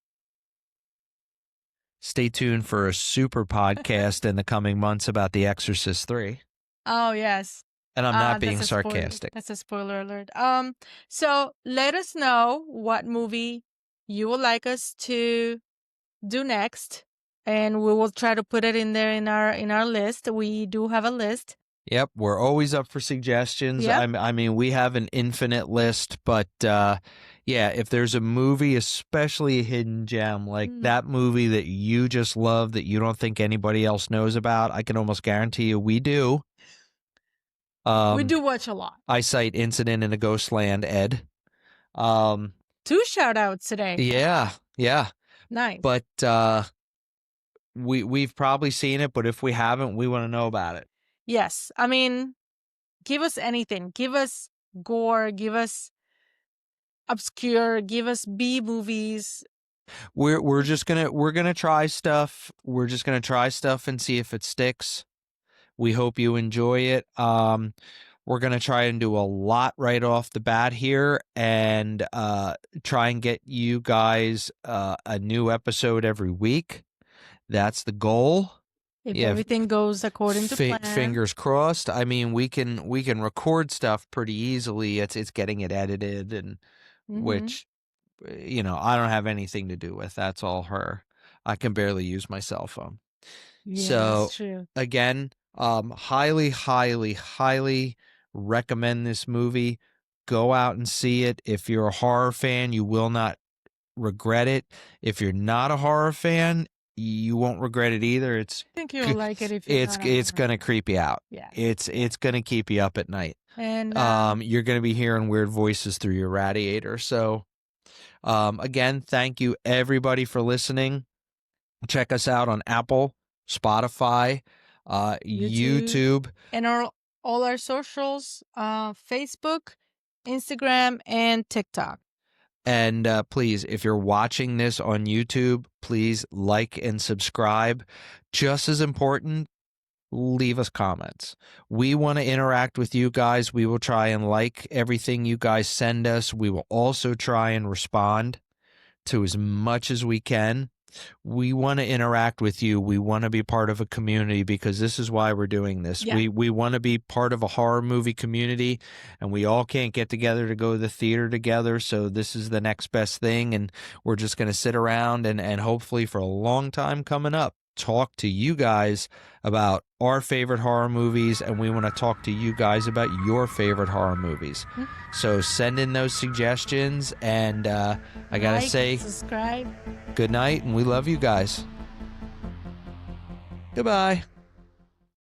[SPEAKER 1] Stay tuned for a super podcast in the coming months about The Exorcist 3.
[SPEAKER 2] Oh, yes.
[SPEAKER 1] And I'm not being
[SPEAKER 2] That's a spoiler.
[SPEAKER 1] sarcastic.
[SPEAKER 2] That's a spoiler alert. So let us know what movie you would like us to do next, and we will try to put it in there in our list. We do have a list.
[SPEAKER 1] Yep, we're always up for suggestions.
[SPEAKER 2] Yep.
[SPEAKER 1] I mean, we have an infinite list, but yeah, if there's a movie, especially a hidden gem, like that movie that you just love that you don't think anybody else knows about, I can almost guarantee you we do.
[SPEAKER 2] We do watch a lot.
[SPEAKER 1] Eyesight Incident in a Ghost Land, Ed.
[SPEAKER 2] 2 shout-outs today.
[SPEAKER 1] Yeah.
[SPEAKER 2] Nice.
[SPEAKER 1] But we've probably seen it, but if we haven't, we want to know about it.
[SPEAKER 2] Yes. I mean, give us anything. Give us gore. Give us obscure. Give us B movies.
[SPEAKER 1] We're just gonna try stuff. We're just gonna try stuff and see if it sticks. We hope you enjoy it. We're gonna try and do a lot right off the bat here, and try and get you guys a new episode every week. That's the goal.
[SPEAKER 2] If everything goes according to plan.
[SPEAKER 1] Fingers crossed. I mean, we can record stuff pretty easily. It's getting it edited, and which I don't have anything to do with. That's all her. I can barely use my cell phone.
[SPEAKER 2] Yeah,
[SPEAKER 1] So
[SPEAKER 2] that's true.
[SPEAKER 1] again, highly, highly, highly recommend this movie. Go out and see it. If you're a horror fan, you will not regret it. If you're not a horror fan, you won't regret it either.
[SPEAKER 2] I think you'll like it if
[SPEAKER 1] it's gonna creep you out.
[SPEAKER 2] Yeah.
[SPEAKER 1] It's gonna keep you up at night.
[SPEAKER 2] And
[SPEAKER 1] you're gonna be hearing weird voices through your radiator. So again, thank you everybody for listening. Check us out on Apple, Spotify, YouTube.
[SPEAKER 2] And all our socials, Facebook, Instagram, and TikTok.
[SPEAKER 1] And please, if you're watching this on YouTube, please like and subscribe. Just as important, leave us comments. We want to interact with you guys. We will try and like everything you guys send us. We will also try and respond to as much as we can. We want to interact with you. We want to be part of a community because this is why we're doing this.
[SPEAKER 2] Yeah.
[SPEAKER 1] We want to be part of a horror movie community, and we all can't get together to go to the theater together. So this is the next best thing, and we're just going to sit around and hopefully for a long time coming up, talk to you guys about our favorite horror movies, and we want to talk to you guys about your favorite horror movies. So send in those suggestions, and I gotta say,
[SPEAKER 2] subscribe.
[SPEAKER 1] Good night, and we love you guys. Goodbye.